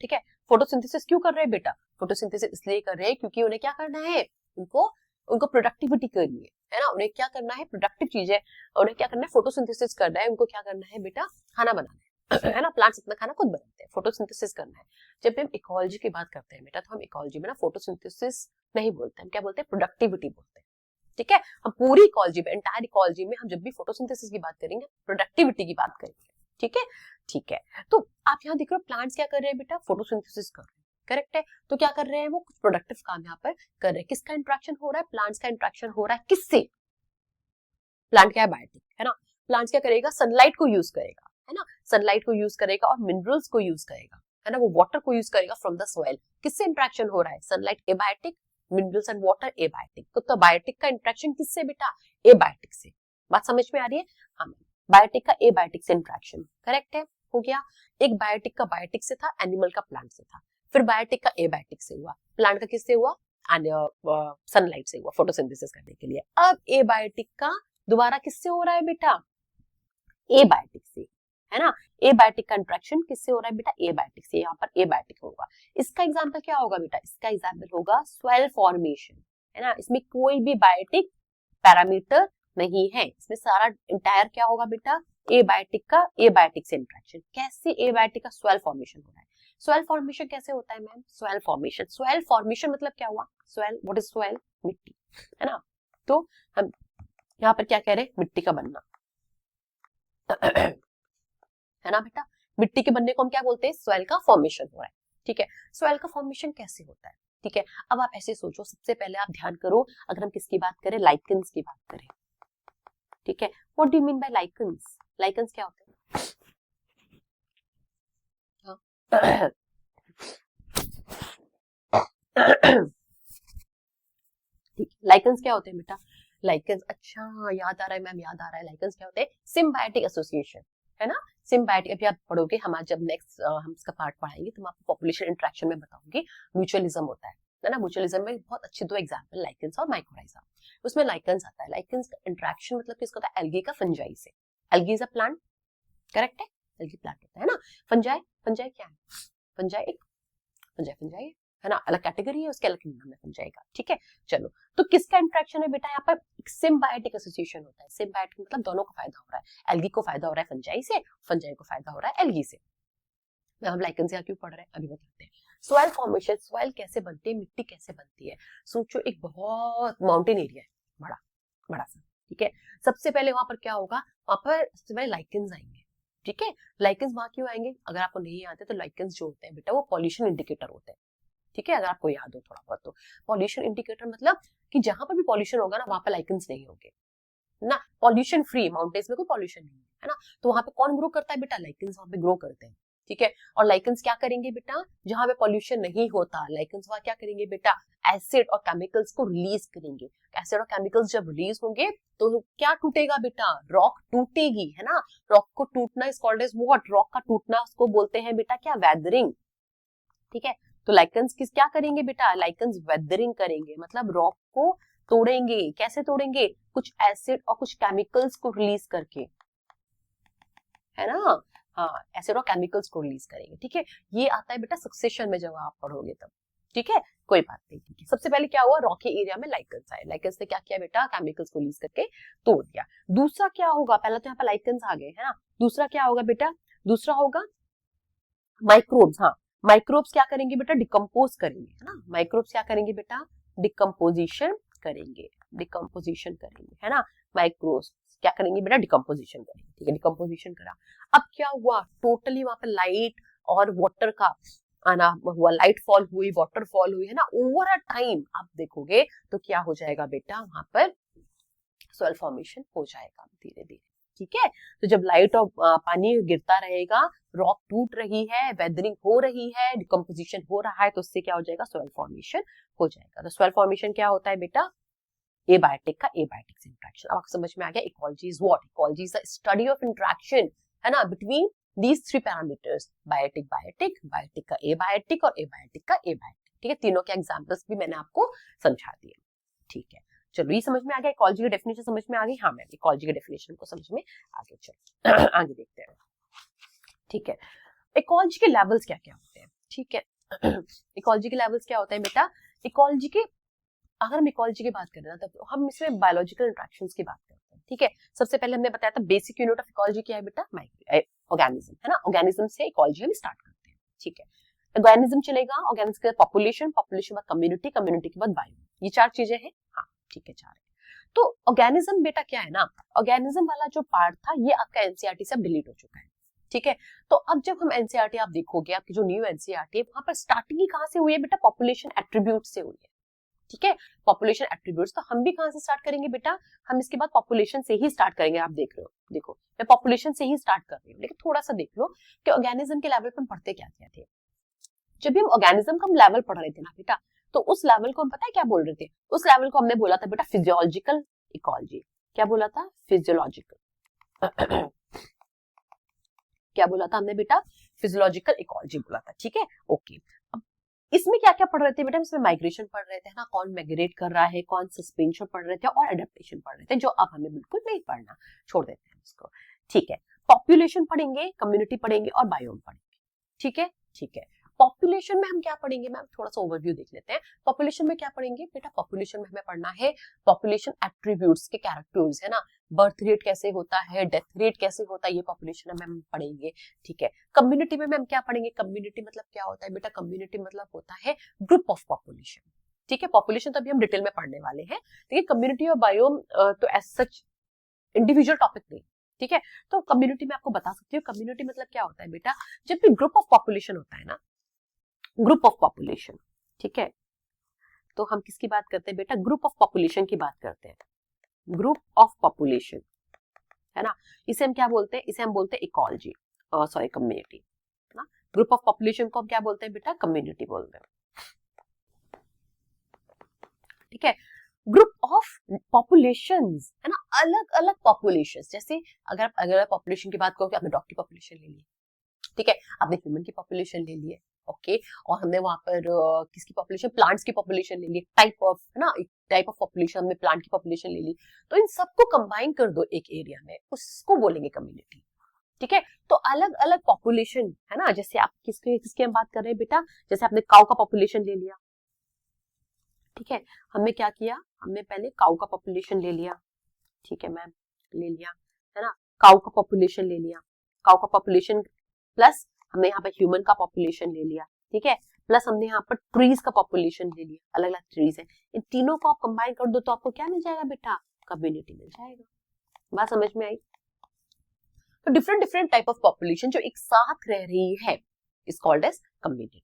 ठीक है, फोटोसिंथेसिस क्यों कर रहे हैं बेटा? फोटोसिंथेसिस इसलिए कर रहे हैं क्योंकि उन्हें क्या करना है? उनको प्रोडक्टिविटी करनी है ना। उन्हें क्या करना है? प्रोडक्टिव चीजें, उन्हें क्या करना है? फोटोसिंथेसिस करना है। उनको क्या करना है बेटा? खाना बनाना है ना। प्लांट्स अपना खाना खुद बनाते हैं, फोटोसिंथेसिस करना है। जब भी हम इकोलॉजी की बात करते हैं बेटा, तो हम इकोलॉजी में ना फोटोसिंथेसिस नहीं बोलते, हम क्या बोलते हैं? प्रोडक्टिविटी बोलते हैं। ठीक है, हम पूरी इकोलॉजी में, एंटायर इकोलॉजी में हम जब भी फोटोसिंथेसिस की बात करेंगे, प्रोडक्टिविटी की बात करेंगे। ठीक है, ठीक है। तो आप यहाँ देख रहे हो प्लांट्स क्या कर रहे हैं बेटा? फोटोसिंथेसिस कर रहे हैं। करेक्ट है, तो क्या कर रहे हैं? वो कुछ प्रोडक्टिव काम यहाँ पर कर रहे हैं। किसका इंट्रैक्शन हो रहा है? प्लांट्स का इंट्रैक्शन हो रहा है। किससे? प्लांट क्या है? बायोटिक, है ना। प्लांट्स क्या करेगा? सनलाइट को यूज करेगा, है ना, सनलाइट को यूज करेगा और मिनरल्स को यूज करेगा, है ना, वो वाटर को यूज करेगा फ्रॉम द सॉइल। किससे इंट्रैक्शन हो रहा है? Sunlight abiotic, minerals and water abiotic. तो बायोटिक का इंट्रैक्शन किससे बेटा? एबायोटिक से। बात समझ में आ रही है? हाँ, बायोटिक का एबायोटिक से इंट्रैक्शन। करेक्ट है, हो गया। एक बायोटिक का बायोटिक से था, एनिमल का प्लांट से था। फिर बायोटिक का एबायोटिक से हुआ, प्लांट का किससे हुआ? सनलाइट से हुआ फोटोसिंथेसिस करने के लिए। अब एबायोटिक का दोबारा किससे हो रहा है बेटा? एबायोटिक से, है ना। एबायोटिक का इंट्रैक्शन किससे हो रहा है बेटा? एबायोटिक से। यहाँ पर एबायोटिक होगा। इसका एग्जांपल क्या होगा बेटा? इसका एग्जांपल होगा सॉइल फॉर्मेशन, है ना। इसमें कोई भी बायोटिक पैरामीटर नहीं है, इसमें सारा इंटायर क्या होगा बेटा? एबायोटिक का एबायोटिक से इंट्रैक्शन। कैसे एबायोटिक का सॉइल फॉर्मेशन हो रहा है? सॉइल फॉर्मेशन कैसे होता है मैम? सॉइल फॉर्मेशन मतलब क्या हुआ? Soil, what is soil? मिट्टी, है ना। तो हम यहाँ पर क्या कह रहे हैं? मिट्टी का बनना है ना बेटा। मिट्टी के बनने को हम क्या बोलते हैं? सॉइल का फॉर्मेशन हो रहा है। ठीक है, सॉइल का फॉर्मेशन कैसे होता है? ठीक है, अब आप ऐसे सोचो, सबसे पहले आप ध्यान करो, अगर हम किसकी बात करें? लाइकेंस की बात करें। ठीक है, what do you mean bye lichens? Lichens क्या होते हैं? लाइकेंस क्या होते हैं बेटा? लाइकेंस, अच्छा याद आ रहा है मैम, याद आ रहा है। लाइकेंस क्या होते हैं? सिम्बायोटिक एसोसिएशन, है ना। सिम्बायोटिक अभी आप पढ़ोगे, हम आज जब नेक्स्ट हम इसका पार्ट पढ़ाएंगे तो मैं आपको पॉपुलेशन इंटरेक्शन में बताऊंगी। म्यूचुअलिज्म होता है ना। म्यूचुअलिज्म में बहुत अच्छे 2 एग्जांपल, लाइकेंस और माइकोराइजा। उसमें लाइकेंस आता है। लाइकेंस का इंटरेक्शन मतलब किसका होता है? एल्गी का फंजाई से। Algae is a plant, correct है, एल्गी प्लांट होता है ना। फंजाई, फंजाई क्या है? फंजाई फंजाई है ना, अलग कैटेगरी है, उसके अलग नाम है फंजाई का। ठीक है, चलो, तो किसका इंटरेक्शन है बेटा? यहाँ पर सिम्बायोटिक एसोसिएशन होता है। सिम्बायोटिक मतलब दोनों को फायदा हो रहा है। एल्गी को फायदा हो रहा है फंजाई से, फंजाई को फायदा हो रहा है एल्गी से। हम लाइकेंस यहाँ क्यों पढ़ रहे हैं अभी बताते हैं। सॉइल फॉर्मेशन, सॉइल कैसे बनती है? मिट्टी कैसे बनती है? सोचो, एक बहुत माउंटेन एरिया है, बड़ा बड़ा सा। ठीक है, सबसे पहले वहां पर क्या होगा? वहां पर सबसे पहले लाइकेंस आएंगे। ठीक है, लाइकेंस वहां क्यों आएंगे? अगर आपको नहीं आते तो लाइकेंस जो होते हैं बेटा, वो पॉल्यूशन इंडिकेटर होते हैं। ठीक है, अगर आपको याद हो थोड़ा बहुत तो। पॉल्यूशन इंडिकेटर मतलब कि जहां पर भी पॉल्यूशन होगा ना वहां पर लाइकेंस नहीं होंगे ना, पॉल्यूशन फ्री माउंटेन्स में कोई पॉल्यूशन नहीं है ना, तो वहां पे कौन ग्रो करता है बेटा, लाइकेंस वहां पे ग्रो करते हैं। ठीक है, और लाइकेंस क्या करेंगे बेटा, जहां पे पॉल्यूशन नहीं होता लाइकेंस वहां क्या करेंगे बेटा, एसिड और केमिकल्स को रिलीज करेंगे। एसिड और केमिकल्स जब रिलीज होंगे तो क्या टूटेगा बेटा, रॉक टूटेगी, है ना। रॉक को टूटना is called as what, rock का टूटना उसको बोलते हैं बेटा क्या, वेदरिंग। ठीक है, तो लाइकेंस किस क्या करेंगे बेटा, लाइकेंस वेदरिंग करेंगे, मतलब रॉक को तोड़ेंगे। कैसे तोड़ेंगे, कुछ एसिड और कुछ केमिकल्स को रिलीज करके, है ना। हाँ, एसिड और केमिकल्स को रिलीज करेंगे। ठीक है, ये आता है बेटा सक्सेशन में जब आप पढ़ोगे तब। ठीक है, कोई बात नहीं। ठीक है, सबसे पहले क्या हुआ, रॉकी एरिया में लाइकेंस आए, लाइकेंस ने क्या किया बेटा, केमिकल्स को रिलीज करके तोड़ दिया। दूसरा क्या होगा, पहले तो यहाँ पे लाइकेंस आ गए, है ना। दूसरा क्या होगा बेटा, दूसरा होगा माइक्रोब्स। हाँ, माइक्रोब्स क्या करेंगे बेटा, डिकम्पोज करेंगे, है ना। माइक्रोब्स क्या करेंगे बेटा, डिकम्पोजिशन करेंगे, डिकम्पोजिशन करेंगे, है ना। माइक्रोब्स क्या करेंगे बेटा, डिकम्पोजिशन करेंगे। ठीक है, डिकम्पोजिशन करा। अब क्या हुआ, टोटली वहां पर लाइट और वाटर का आना हुआ, लाइट फॉल हुई, वाटर फॉल हुई, है ना। ओवर अ टाइम आप देखोगे तो क्या हो जाएगा बेटा, वहां पर सॉइल फॉर्मेशन हो जाएगा धीरे धीरे। ठीक है, तो जब लाइट और पानी गिरता रहेगा, रॉक टूट रही है, वेदरिंग हो रही है, डिकम्पोजिशन हो रहा है, तो उससे क्या हो जाएगा, सॉइल फॉर्मेशन हो जाएगा। तो सॉइल फॉर्मेशन क्या होता है बेटा, एबायोटिक का एबायोटिक से इंटरेक्शन। अब आपको समझ में आ गया, ecology is what, ecology is the study of interaction, है ना, between these three parameters, biotic biotic, biotic का एबायोटिक और एबायोटिक का एबायोटिक। ठीक है, तीनों के एग्जांपल्स भी मैंने आपको समझा दिए। ठीक है, चलो ये समझ में आ गया, इकोलॉजी की डेफिनेशन समझ में आ गई। हाँ मैम, इकोलॉजी की डेफिनेशन को समझ में आगे, चलो आगे देखते हैं। ठीक है, इकोलॉजी के लेवल्स क्या क्या होते हैं। ठीक है, इकोलॉजी के लेवल्स क्या होते हैं बेटा, इकोलॉजी के, अगर हम इकोलॉजी की बात करें ना तब हम इसमें बायोलॉजिकल इंटरेक्शंस की बात करते हैं। ठीक है, सबसे पहले हमने बताया था बेसिक यूनिट ऑफ इकोलॉजी क्या है बेटा, ऑर्गेनिज्म, है ना। ऑर्गेनिज्म से इकोलॉजी हम स्टार्ट करते हैं। ठीक है, ऑर्गेनिज्म चलेगा, ऑर्गेनिज्म के बाद पॉपुलेशन, पॉपुलेशन बाद कम्युनिटी, कम्युनिटी के बाद बायो, ये चार चीजें हैं। हाँ ठीक है, चार है। तो ऑर्गेनिज्म बेटा क्या है ना, ऑर्गेनिज्म वाला जो पार्ट था ये आपका एनसीईआरटी से अब डिलीट हो चुका है। ठीक है, तो अब जब हम एनसीईआरटी आप देखोगे, आपकी जो न्यू एनसीईआरटी है वहां पर स्टार्टिंग ही कहां से हुई है बेटा, पॉपुलेशन एट्रीब्यूट से हुई है। ठीक है, पॉपुलेशन एट्रीब्यूट्स, तो हम भी कहां से स्टार्ट करेंगे बेटा, हम इसके बाद पॉपुलेशन से ही स्टार्ट करेंगे। आप देख रहे हो, देखो मैं पॉपुलेशन से ही स्टार्ट कर रही हूँ, लेकिन थोड़ा सा देख लो कि ऑर्गेनिज्म के लेवल पर हम पढ़ते क्या क्या थे। जब भी हम ऑर्गेनिज्म का हम लेवल पढ़ रहे थे ना बेटा, तो उस लेवल को हम पता है क्या बोल रहे थे, उस लेवल को हमने बोला था बेटा फिजियोलॉजिकल इकोलॉजी। क्या बोला था, फिजियोलॉजिकल क्या बोला था हमने बेटा, फिजियोलॉजिकल इकोलॉजी बोला था। ठीक है, ओके। अब इसमें क्या क्या पढ़ रहे थे बेटा, इसमें माइग्रेशन पढ़ रहे थे ना, कौन माइग्रेट कर रहा है, कौन सस्पेंशन पढ़ रहे थे, और एडेप्टेशन पढ़ रहे थे, जो अब हमें बिल्कुल नहीं पढ़ना, छोड़ देते हैं इसको। ठीक है, पॉपुलेशन पढ़ेंगे, कम्युनिटी पढ़ेंगे और बायोम पढ़ेंगे। ठीक है, ठीक है। पॉपुलेशन में हम क्या पढ़ेंगे मैम, थोड़ा सा ओवरव्यू देख लेते हैं। पॉपुलेशन में क्या पढ़ेंगे बेटा, पॉपुलेशन में हमें पढ़ना है पॉपुलेशन एट्रीब्यूट्स के कैरेक्टर्स, है ना। बर्थ रेट कैसे होता है, डेथ रेट कैसे होता है, ये पॉपुलेशन में हम पढ़ेंगे। ठीक है, कम्युनिटी में हम क्या पढ़ेंगे, कम्युनिटी मतलब क्या होता है बेटा, कम्युनिटी मतलब होता है ग्रुप ऑफ पॉपुलेशन। ठीक है, पॉपुलेशन तो अभी हम डिटेल में पढ़ने वाले हैं, लेकिन कम्युनिटी और बायोम तो एज सच इंडिविजुअल टॉपिक नहीं। ठीक है, तो कम्युनिटी में आपको बता सकती हूँ, कम्युनिटी मतलब क्या होता है बेटा, जब भी ग्रुप ऑफ पॉपुलेशन होता है ना, ग्रुप ऑफ पॉपुलेशन। ठीक है, तो हम किसकी बात करते हैं बेटा, ग्रुप ऑफ पॉपुलेशन की बात करते हैं, ग्रुप ऑफ पॉपुलेशन, है ना। इसे हम क्या बोलते हैं, इसे हम बोलते हैं इकोलॉजी, सॉरी कम्युनिटी ना। ग्रुप ऑफ पॉपुलेशन को हम क्या बोलते हैं बेटा, कम्युनिटी बोलते हैं। ठीक है, ग्रुप ऑफ पॉपुलेशंस, है ना, अलग अलग पॉपुलेशंस। जैसे अगर पॉपुलेशन की बात करो कि आपने डॉग की पॉपुलेशन ले ली, ठीक है, आपने ह्यूमन की पॉपुलेशन ले ली है, ओके, और हमने वहां पर किसकी पॉपुलेशन, प्लांट्स की पॉपुलेशन ले ली, टाइप ऑफ, है ना, एक टाइप ऑफ पॉपुलेशन, हमने प्लांट की पॉपुलेशन ले ली, तो इन सबको कंबाइन कर दो एक एरिया में, उसको बोलेंगे कम्युनिटी। ठीक है, तो अलग अलग पॉपुलेशन, है ना, जैसे आप किसकी हम बात कर रहे हैं बेटा, जैसे आपने काऊ का पॉपुलेशन ले लिया। ठीक है, हमने क्या किया, हमने पहले काऊ का पॉपुलेशन ले लिया। ठीक है मैम, ले लिया, है ना, काऊ का पॉपुलेशन ले लिया, काऊ का पॉपुलेशन प्लस हमने यहाँ पे ह्यूमन का पॉपुलेशन ले लिया। ठीक है, प्लस हमने यहाँ पर ट्रीज का पॉपुलेशन ले लिया, अलग अलग ट्रीज है, इन तीनों को आप कंबाइन कर दो तो आपको क्या मिल जाएगा बेटा, कम्युनिटी मिल जाएगा। बात समझ में आई। तो different different type of population जो एक साथ रह रही है इज कॉल्ड एज कम्युनिटी।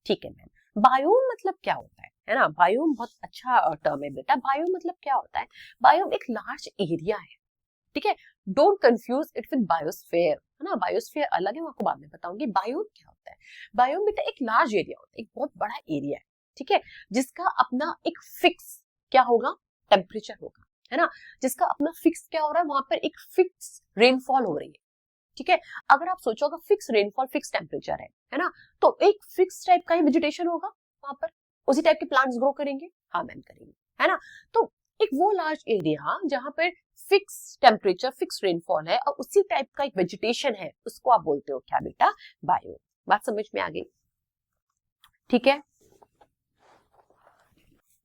ठीक है मैम, बायोम मतलब क्या होता है ना? बायोम बहुत अच्छा टर्म है बेटा। बायोम मतलब क्या होता है? बायोम एक लार्ज एरिया है, ठीक है। Don't confuse it with biosphere, है ना? बायोस्फीयर अलग है, मैं आपको बाद में बताऊंगी। बायोम क्या होता है? बायोम बेटा एक लार्ज एरिया होता है, एक बहुत बड़ा एरिया है, ठीक है, जिसका अपना एक फिक्स क्या होगा? टेम्परेचर होगा, है ना? जिसका अपना फिक्स क्या हो रहा है? वहां पर एक फिक्स रेनफॉल हो रही है, ठीक है। अगर आप सोचो, अगर फिक्स रेनफॉल, फिक्स टेम्परेचर है ना, तो एक फिक्स टाइप का ही वेजिटेशन होगा वहां पर, उसी टाइप के प्लांट्स ग्रो करेंगे। हाँ मैम करेंगे, है ना? तो एक वो लार्ज एरिया जहां पर फिक्स टेम्परेचर, फिक्स रेनफॉल है और उसी टाइप का एक वेजिटेशन है, उसको आप बोलते हो क्या बेटा? बायो। बात समझ में आ गई? ठीक है,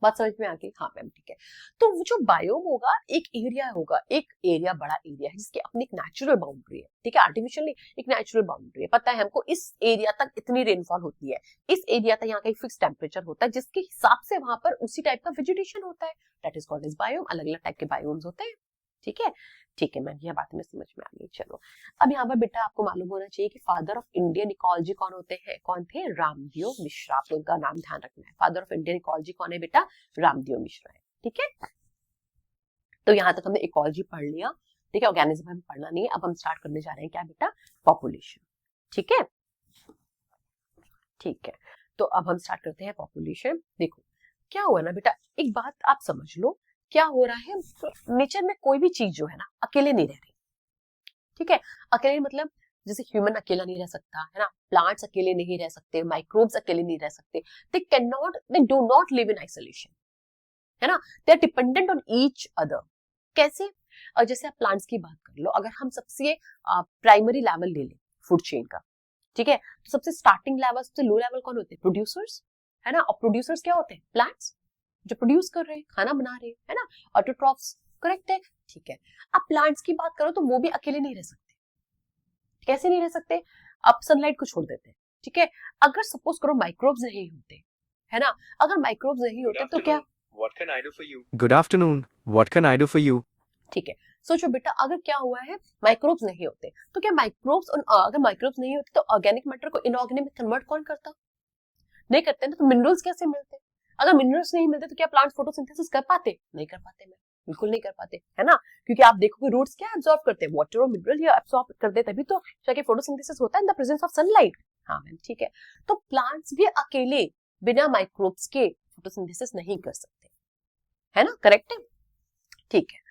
बात समझ में आ गई? हाँ मैम ठीक है। तो वो जो बायोम होगा, एक एरिया होगा, एक एरिया बड़ा एरिया है जिसकी अपनी एक नेचुरल बाउंड्री है, ठीक है, आर्टिफिशियल नहीं, एक नेचुरल बाउंड्री है। पता है हमको इस एरिया तक इतनी रेनफॉल होती है, इस एरिया तक यहाँ का एक फिक्स टेम्परेचर होता है, जिसके हिसाब से वहां पर उसी टाइप का वेजिटेशन होता है, that is called as biome. अलग अलग टाइप के बायोम्स होते हैं, ठीक है। ठीक है मैम, यह बात में समझ में आ गई। चलो, अब यहाँ पर बेटा आपको मालूम होना चाहिए कि फादर ऑफ इंडियन इकोलॉजी कौन होते हैं? कौन थे? रामदेव मिश्रा। आपको उनका नाम ध्यान रखना है। फादर ऑफ इंडियन इकोलॉजी कौन है बेटा? रामदेव मिश्रा है, ठीक है। तो यहाँ तक हमने इकोलॉजी पढ़ लिया, ठीक है। ऑर्गेनिज्म हमें पढ़ना नहीं है। अब हम स्टार्ट करने जा रहे हैं क्या बेटा? पॉपुलेशन, ठीक है। ठीक है, तो अब हम स्टार्ट करते हैं पॉपुलेशन। देखो क्या हुआ ना बेटा, एक बात आप समझ लो, क्या हो रहा है नेचर में? कोई भी चीज जो है ना अकेले नहीं रह रही, ठीक है। अकेले मतलब जैसे ह्यूमन अकेला नहीं रह सकता, है ना? प्लांट्स अकेले नहीं रह सकते, माइक्रोब्स अकेले नहीं रह सकते। They do not live in isolation, है ना? They are dependent on each other. कैसे? और जैसे आप प्लांट्स की बात कर लो, अगर हम सबसे प्राइमरी लेवल ले लें फूड चेन का, ठीक है, तो सबसे स्टार्टिंग लेवल, सबसे लो लेवल कौन होते हैं? प्रोड्यूसर्स, है ना? और प्रोड्यूसर्स क्या होते हैं? प्लांट्स, जो प्रोड्यूस कर रहे हैं, खाना बना रहे हैं, है ना? ऑटोट्रॉफ्स, करेक्ट है, ठीक है। अब प्लांट्स की बात करो तो वो भी अकेले नहीं रह सकते। कैसे नहीं रह सकते? अब सनलाइट को छोड़ देते हैं, ठीक है। अगर सपोज करो माइक्रोब्स नहीं होते, है ना, अगर माइक्रोब्स नहीं होते तो क्या? What can I do for you? Good afternoon. What can I do for you? ठीक है, सोचो बेटा, अगर क्या हुआ है, माइक्रोब्स नहीं होते तो क्या माइक्रोब्स, अगर माइक्रोब्स नहीं होते तो ऑर्गेनिक मैटर को इनऑर्गेनिक में कन्वर्ट कौन करता? नहीं करते ना। तो मिनरल्स कैसे मिलते? अगर मिनरल्स नहीं मिलते तो क्या प्लांट फोटोसिंथेसिस कर पाते? नहीं कर पाते मैं, बिल्कुल नहीं कर पाते, है ना? क्योंकि आप देखोगे रूट्स क्या एब्जॉर्ब करते हैं? वाटर और मिनरल, ये एब्जॉर्ब करते हैं, तभी तो जाके फोटोसिंथेसिस होता है in the presence of sunlight. हाँ मैम ठीक है। तो प्लांट्स भी अकेले बिना माइक्रोब्स के फोटोसिंथेसिस नहीं कर सकते, है ना? करेक्ट है, ठीक है।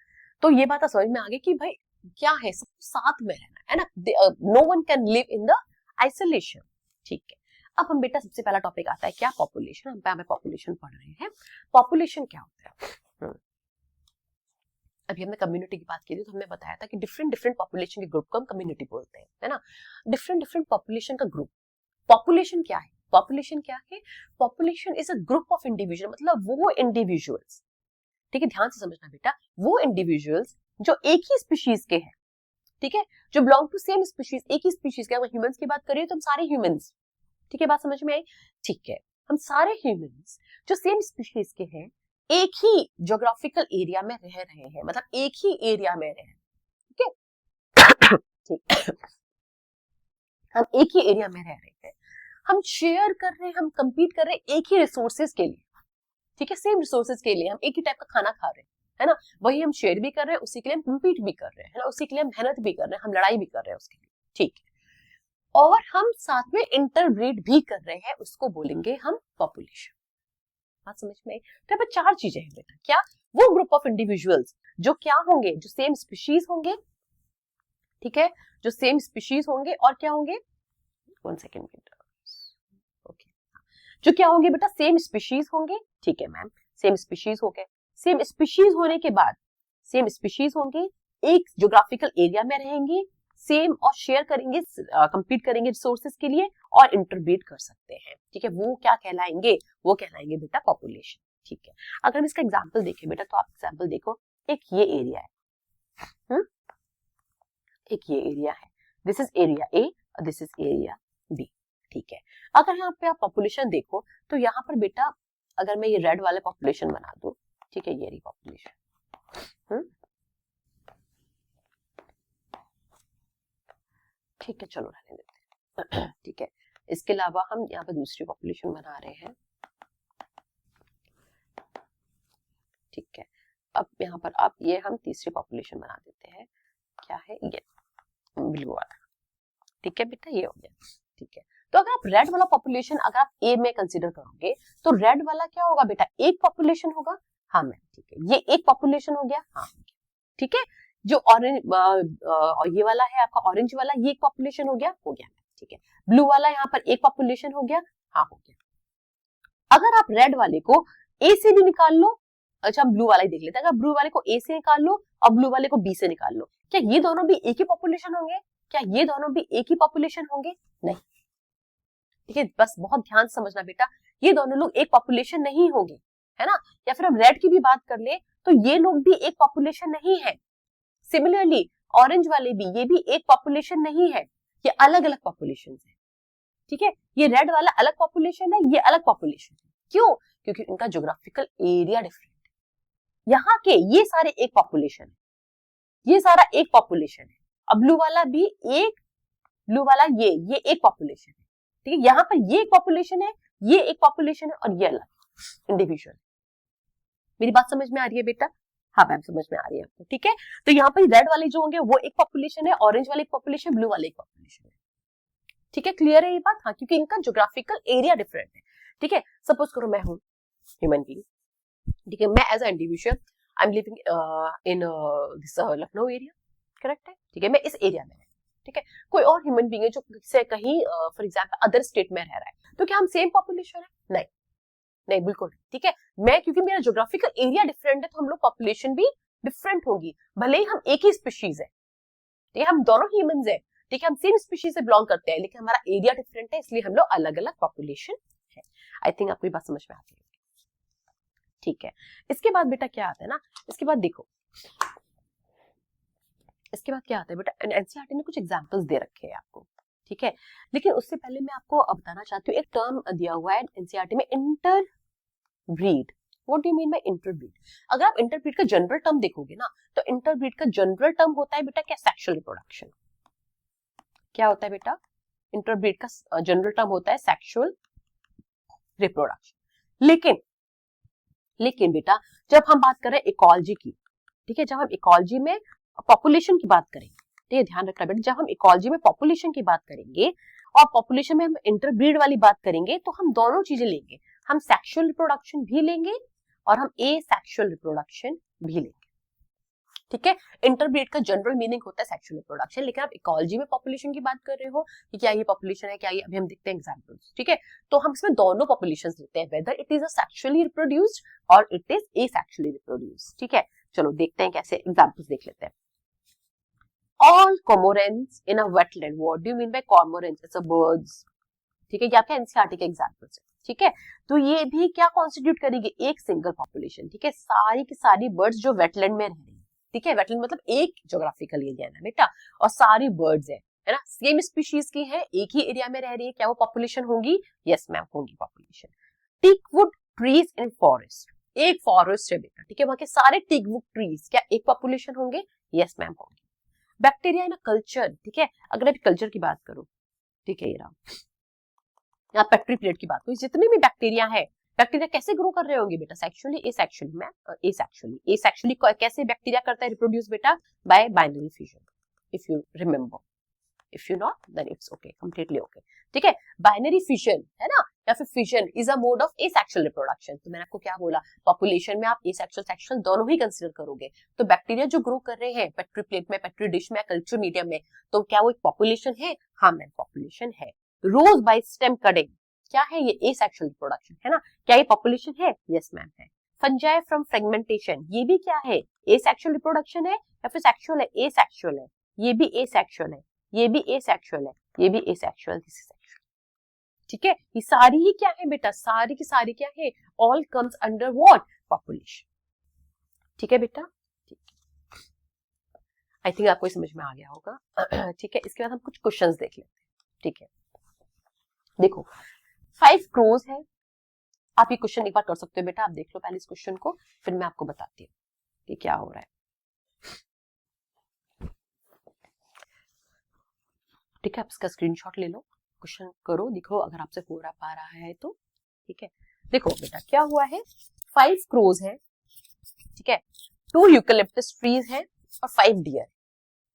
तो ये बात समझ में आ गई कि भाई क्या है, सब साथ में रहना है ना। No one can live in the isolation, ठीक है। अब हम बेटा सबसे पहला टॉपिक आता है क्या? पॉपुलेशन। हम पे पॉपुलेशन पढ़ रहे हैं। पॉपुलेशन क्या होता है? अभी हमने कम्युनिटी की बात की थी, तो हमने बताया था कि डिफरेंट डिफरेंट पॉपुलेशन के ग्रुप को हम कम्युनिटी बोलते हैं, है ना? डिफरेंट डिफरेंट पॉपुलेशन का ग्रुप। पॉपुलेशन क्या है? पॉपुलेशन क्या है? Population is a group of individual, मतलब वो इंडिविजुअल्स, ठीक है, ध्यान से समझना बेटा, वो इंडिविजुअल्स जो एक ही स्पीशीज के हैं, ठीक है, जो बिलोंग टू सेम स्पीशीज, एक ही स्पीशीज के। अगर ह्यूमंस की बात करें तो हम सारे ह्यूमंस, ठीक है, बात समझ में आई? ठीक है, हम सारे ह्यूमंस जो सेम स्पीशीज के हैं, एक ही ज्योग्राफिकल एरिया में रह रहे हैं, मतलब एक ही एरिया में रह रहे हैं, ठीक है। ठीक, हम एक ही एरिया में रह रहे हैं, हम शेयर कर रहे हैं, हम कंपीट कर रहे हैं एक ही रिसोर्सेज के लिए, ठीक है, सेम रिसोर्सेज के लिए। हम एक ही टाइप का खाना खा रहे हैं, है ना? वही हम शेयर भी कर रहे हैं, उसी के लिए हम कम्पीट भी कर रहे हैं, है ना? उसी के लिए हम मेहनत भी कर रहे हैं, हम लड़ाई भी कर रहे हैं उसके लिए, ठीक है। और हम साथ में इंटरब्रीड भी कर रहे हैं, उसको बोलेंगे हम पॉपुलेशन। बात समझ में आई? तो यहाँ पे चार चीजें हैं बेटा। क्या? वो ग्रुप ऑफ इंडिविजुअल्स जो क्या होंगे? जो सेम स्पीशीज होंगे, ठीक है, जो सेम स्पीशीज होंगे, और क्या होंगे? 1 सेकेंड बेटा, ओके, जो क्या होंगे बेटा? सेम स्पीशीज होंगे, ठीक है मैम, सेम स्पीशीज हो गए। सेम स्पीशीज होने के बाद, सेम स्पीशीज होंगे, एक ज्योग्राफिकल एरिया में रहेंगे, सेम और शेयर करेंगे, कंपीट करेंगे रिसोर्सेज के लिए, और इंटरब्रीड कर सकते हैं, ठीक है। वो क्या कहलाएंगे? वो कहलाएंगे बेटा पॉपुलेशन, ठीक है। अगर हम इसका एग्जाम्पल देखें बेटा, तो आप एग्जाम्पल देखो, एक ये एरिया है, एक ये एरिया है, this is area A, this is area B, ठीक है। अगर यहाँ पे आप पॉपुलेशन देखो तो यहाँ पर बेटा, अगर मैं ये रेड वाले पॉपुलेशन बना दूं, ठीक है, ये रही पॉपुलेशन, ठीक है, चलो रहने देते हैं। ठीक है, इसके अलावा हम यहाँ पे दूसरी पॉपुलेशन बना रहे हैं, ठीक है, अब यहाँ पर अब ये हम तीसरी पॉपुलेशन बना देते हैं, क्या है ये ब्लू वाला, ठीक है बेटा, ये हो गया, ठीक है। तो अगर आप रेड वाला पॉपुलेशन अगर आप ए में कंसीडर करोगे तो रेड वाला क्या होगा बेटा, एक पॉपुलेशन होगा, हाँ मैम, ठीक है, ये एक पॉपुलेशन हो गया, हाँ, ठीक है। जो ऑरेंज ये वाला है आपका ऑरेंज वाला, ये एक पॉपुलेशन हो गया, ठीक है। ब्लू वाला यहाँ पर एक पॉपुलेशन हो गया, हाँ, हो गया। अगर आप रेड वाले को ए से भी निकाल लो, अच्छा हम ब्लू वाला ही देख लेते हैं, अगर ब्लू वाले को ए से निकाल लो और ब्लू वाले को बी से निकाल लो, क्या ये दोनों भी एक ही पॉपुलेशन होंगे? क्या ये दोनों भी एक ही पॉपुलेशन होंगे? नहीं, ठीक है, बस बहुत ध्यान से समझना बेटा, ये दोनों लोग एक पॉपुलेशन नहीं होंगे, है ना। या फिर हम रेड की भी बात कर ले तो ये लोग भी एक पॉपुलेशन नहीं है। सिमिलरली ऑरेंज वाले भी, ये भी एक पॉपुलेशन नहीं है, ये अलग अलग पॉपुलेशन है, ठीक है। ये रेड वाला अलग पॉपुलेशन है, ये अलग पॉपुलेशन है, क्यों? क्योंकि इनका ज्योग्राफिकल एरिया डिफरेंट है। यहाँ के ये सारे एक पॉपुलेशन है, ये सारा एक पॉपुलेशन है, अब ब्लू वाला भी एक, ब्लू वाला ये एक पॉपुलेशन है, ठीक है। यहाँ पर ये एक पॉपुलेशन है, ये एक पॉपुलेशन है और ये अलग इंडिविजुअल। मेरी बात समझ में आ रही है बेटा? हाँ मैम, समझ में आ रही है आपको, ठीक है। तो यहाँ पर रेड वाले जो होंगे वो एक पॉपुलेशन है, ऑरेंज वाले एक पॉपुलेशन, ब्लू वाले एक पॉपुलेशन है, ठीक है। क्लियर है ये बात? हाँ, क्योंकि इनका ज्योग्राफिकल एरिया डिफरेंट है, ठीक है। सपोज करो मैं हूँ ह्यूमन बीइंग, ठीक है, मैं as a individual I am living in this Lucknow area, correct है, ठीक है, मैं इस एरिया में, ठीक है। कोई और ह्यूमन बीइंग है जो से कहीं फॉर एग्जांपल अदर स्टेट में रह रहा है, तो क्या हम सेम पॉपुलेशन है? नहीं, नहीं, बिल्कुल, ठीक है। मैं, क्योंकि मेरा ज्योग्राफिकल एरिया डिफरेंट है तो हम लोग पॉपुलेशन भी डिफरेंट होगी, भले ही हम एक ही स्पीशीज है, ठीक है, हम दोनों ह्यूमंस है, ठीक है, हम सेम स्पीशीज से बिलोंग करते हैं, लेकिन हमारा एरिया डिफरेंट है, इसलिए हम लोग अलग अलग पॉपुलेशन है। आई थिंक आपको ये बात समझ में आती है, ठीक है। इसके बाद बेटा क्या आता है ना, इसके बाद देखो, इसके बाद क्या आता है बेटा, एनसीईआरटी ने कुछ एग्जांपल्स दे रखे हैं आपको, ठीक है। लेकिन उससे पहले मैं आपको बताना चाहती हूँ, एक टर्म दिया हुआ है एनसीईआरटी में, interbreed. What do you mean bye interbreed? अगर आप इंटरब्रीड का जनरल टर्म देखोगे ना, तो इंटरब्रीड का जनरल टर्म होता है बेटा क्या, सेक्सुअल रिप्रोडक्शन। क्या होता है बेटा? इंटरब्रीड का जनरल टर्म होता है सेक्सुअल रिप्रोडक्शन। लेकिन बेटा जब हम बात करें इकोलॉजी की, ठीक है, जब हम इकोलॉजी में पॉपुलेशन की बात करेंगे, ठीक है, ध्यान रखना बेटा, जब हम इकोलॉजी में पॉपुलेशन की बात करेंगे और पॉपुलेशन में हम इंटरब्रीड वाली बात करेंगे, तो हम दोनों चीजें लेंगे, हम सेक्सुअल रिप्रोडक्शन भी लेंगे और हम एसेक्सुअल रिप्रोडक्शन भी लेंगे, ठीक है। इंटरब्रीड का जनरल मीनिंग होता है सेक्सुअल रिप्रोडक्शन, लेकिन आप इकोलॉजी में पॉपुलेशन की बात कर रहे हो कि क्या ये पॉपुलेशन है, क्या ये, अभी हम देखते हैं एग्जांपल्स, ठीक है। तो हम इसमें दोनों पॉपुलेशंस लेते हैं, whether it is a sexually reproduced और इट इज एसेक्सुअली रिप्रोड्यूस्ड, ठीक है। चलो देखते हैं कैसे, एग्जांपल्स देख लेते हैं। All cormorants in a wetland. What do you mean by cormorants? It's a birds. ठीक है, ये आपके एनसीईआरटी के एग्जांपल्स है, ठीक है। तो ये भी क्या कॉन्स्टिट्यूट करेगी, एक सिंगल पॉपुलेशन, ठीक है, सारी की सारी बर्ड्स जो वेटलैंड में रह रही है, ठीक है। वेटलैंड मतलब एक ज्योग्राफिकल एरिया है ना बेटा, और सारी बर्ड्स है ना, सेम स्पीशीज की है, एक ही एरिया में रह रही है, क्या वो पॉपुलेशन होंगी? यस मैम, होंगी population. Teakwood trees in forest, एक फॉरेस्ट है बेटा, ठीक है, वहां के सारे टीकवुड ट्रीज क्या एक पॉपुलेशन होंगे? यस मैम, होंगे। बैक्टीरिया इन कल्चर, ठीक है, अगर आप कल्चर की बात करो, ठीक है, ये रहा, यहाँ पेट्री प्लेट की बात करो, जितने भी बैक्टीरिया है, बैक्टीरिया कैसे ग्रो कर रहे होंगे बेटा? Sexually, asexually. मैम एसेक्सुअली कैसे बैक्टीरिया करता है रिप्रोड्यूस बेटा? By binary fission, if you remember, if you not then it's okay, completely okay, ठीक है। बाइनरी फिजन है ना, या फिर fission is a mode of asexual reproduction. तो मैंने आपको क्या बोला, पॉपुलेशन में आप एसेक्सुअल सेक्सुअल दोनों ही कंसीडर करोगे, तो बैक्टीरिया जो ग्रो कर रहे हैं पेट्री प्लेट में, पेट्री डिश में, कल्चर मीडियम में, तो क्या वो एक पॉपुलेशन है? हाँ मैम, पॉपुलेशन है। रोज बाय स्टेम कटिंग, क्या है ये? एसेक्सुअल रिप्रोडक्शन है ना, क्या ये पॉपुलेशन है? यस मैम, है। फंजाई फ्रॉम फ्रेगमेंटेशन, ये भी क्या है? एसेक्सुअल रिप्रोडक्शन है या फिर सेक्सुअल है? एसेक्सुअल है, ये भी एसेक्सुअल है, ये भी एसेक्सुअल है, ये भी एसेक्सुअल, दिस इज सेक्सुअल, ठीक है। ये सारी ही क्या है बेटा, सारी की सारी क्या है? All comes under what? Population, ठीक है बेटा, ठीक। आई थिंक आपको समझ में आ गया होगा, ठीक है। इसके बाद हम कुछ क्वेश्चंस देख लेते हैं, ठीक है। देखो 5 क्रोज है, आप ये क्वेश्चन एक बार कर सकते हो बेटा, आप देख लो पहले इस क्वेश्चन को, फिर मैं आपको बताती हूँ कि क्या हो रहा है, ठीक है। आप इसका स्क्रीनशॉट ले लो, क्वेश्चन करो, देखो अगर आपसे हो पा रहा है तो, ठीक है। देखो बेटा क्या हुआ है, 5 क्रोज है, ठीक है, 2 यूकेलिप्टस ट्रीज हैं और 5 डियर,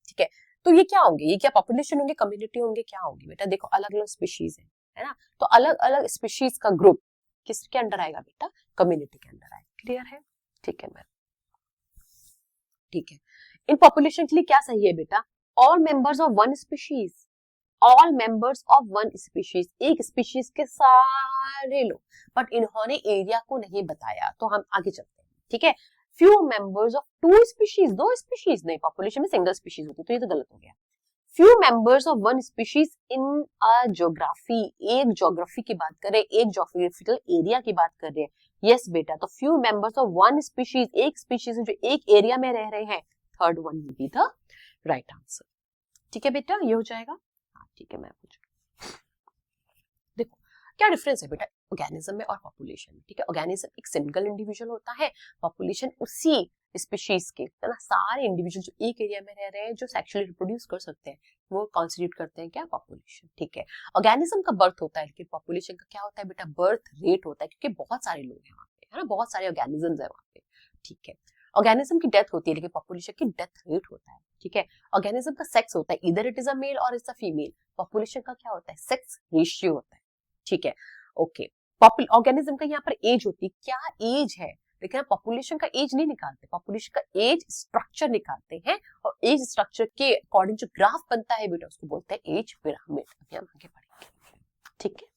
ठीक है। तो ये क्या होंगे, ये क्या पॉपुलेशन होंगे, कम्युनिटी होंगे, क्या होंगे बेटा, देखो अलग अलग स्पीशीज है ना, तो अलग अलग स्पीशीज का ग्रुप किसके अंडर आएगा बेटा, कम्युनिटी के अंडर आएगा, क्लियर है, ठीक है मैम, ठीक है। इन पॉपुलेशन के लिए क्या सही है बेटा, all members of one species, all members of one species, एक स्पीशीज के सारे लोग, बट इन्होंने एरिया को नहीं बताया, तो हम आगे चलते हैं, ठीक है। Few members of 2 species, 2 species नहीं, पॉपुलेशन में सिंगल स्पीशीज होती, तो ये तो गलत हो गया। Few members of one species in a geography, एक ज्योग्राफी की बात करें, एक ज्योग्राफिकल एरिया की बात कर रहे हैं, यस बेटा, तो few members of one species, एक स्पीशीज जो एक एरिया में रह रहे हैं, third one will be the right answer, ठीक है बेटा, ये हो जाएगा, ठीक है मैं पूछूं, देखो क्या डिफरेंस है बेटा ऑर्गेनिज्म में और पॉपुलेशन में, ठीक है। ऑर्गेनिज्म एक सिंगल इंडिविजुअल होता है, पॉपुलेशन उसी स्पीशीज के, है ना, सारे इंडिविजुअल जो एक एरिया में रह रहे हैं, जो सेक्सुअली रिप्रोड्यूस कर सकते हैं, वो कॉन्स्टिट्यूट करते हैं क्या, पॉपुलेशन, ठीक है। ऑर्गेनिज्म का बर्थ होता है, लेकिन पॉपुलेशन का क्या होता है बेटा, बर्थ रेट होता है, क्योंकि बहुत सारे लोग हैं वहाँ पे, है ना, बहुत सारे ऑर्गेनिजम्स है वहाँ पे, ठीक है। ऑर्गेनिज्म की डेथ होती है, लेकिन पॉपुलेशन की डेथ रेट होता है, ठीक है। ऑर्गेनिज्म का सेक्स होता है, इधर इट इज अ मेल और इट्स अ फीमेल, पॉपुलेशन का क्या होता है, सेक्स रेशियो होता है, ठीक है, ओके। ऑर्गेनिज्म का यहाँ पर एज होती है, क्या एज है, लेकिन पॉपुलेशन का एज नहीं निकालते, पॉपुलेशन का एज स्ट्रक्चर निकालते हैं, और एज स्ट्रक्चर के अकॉर्डिंग जो ग्राफ बनता है बेटा, उसको बोलते हैं एज पिरामिड, अभी हम आगे बढ़ेंगे, ठीक है।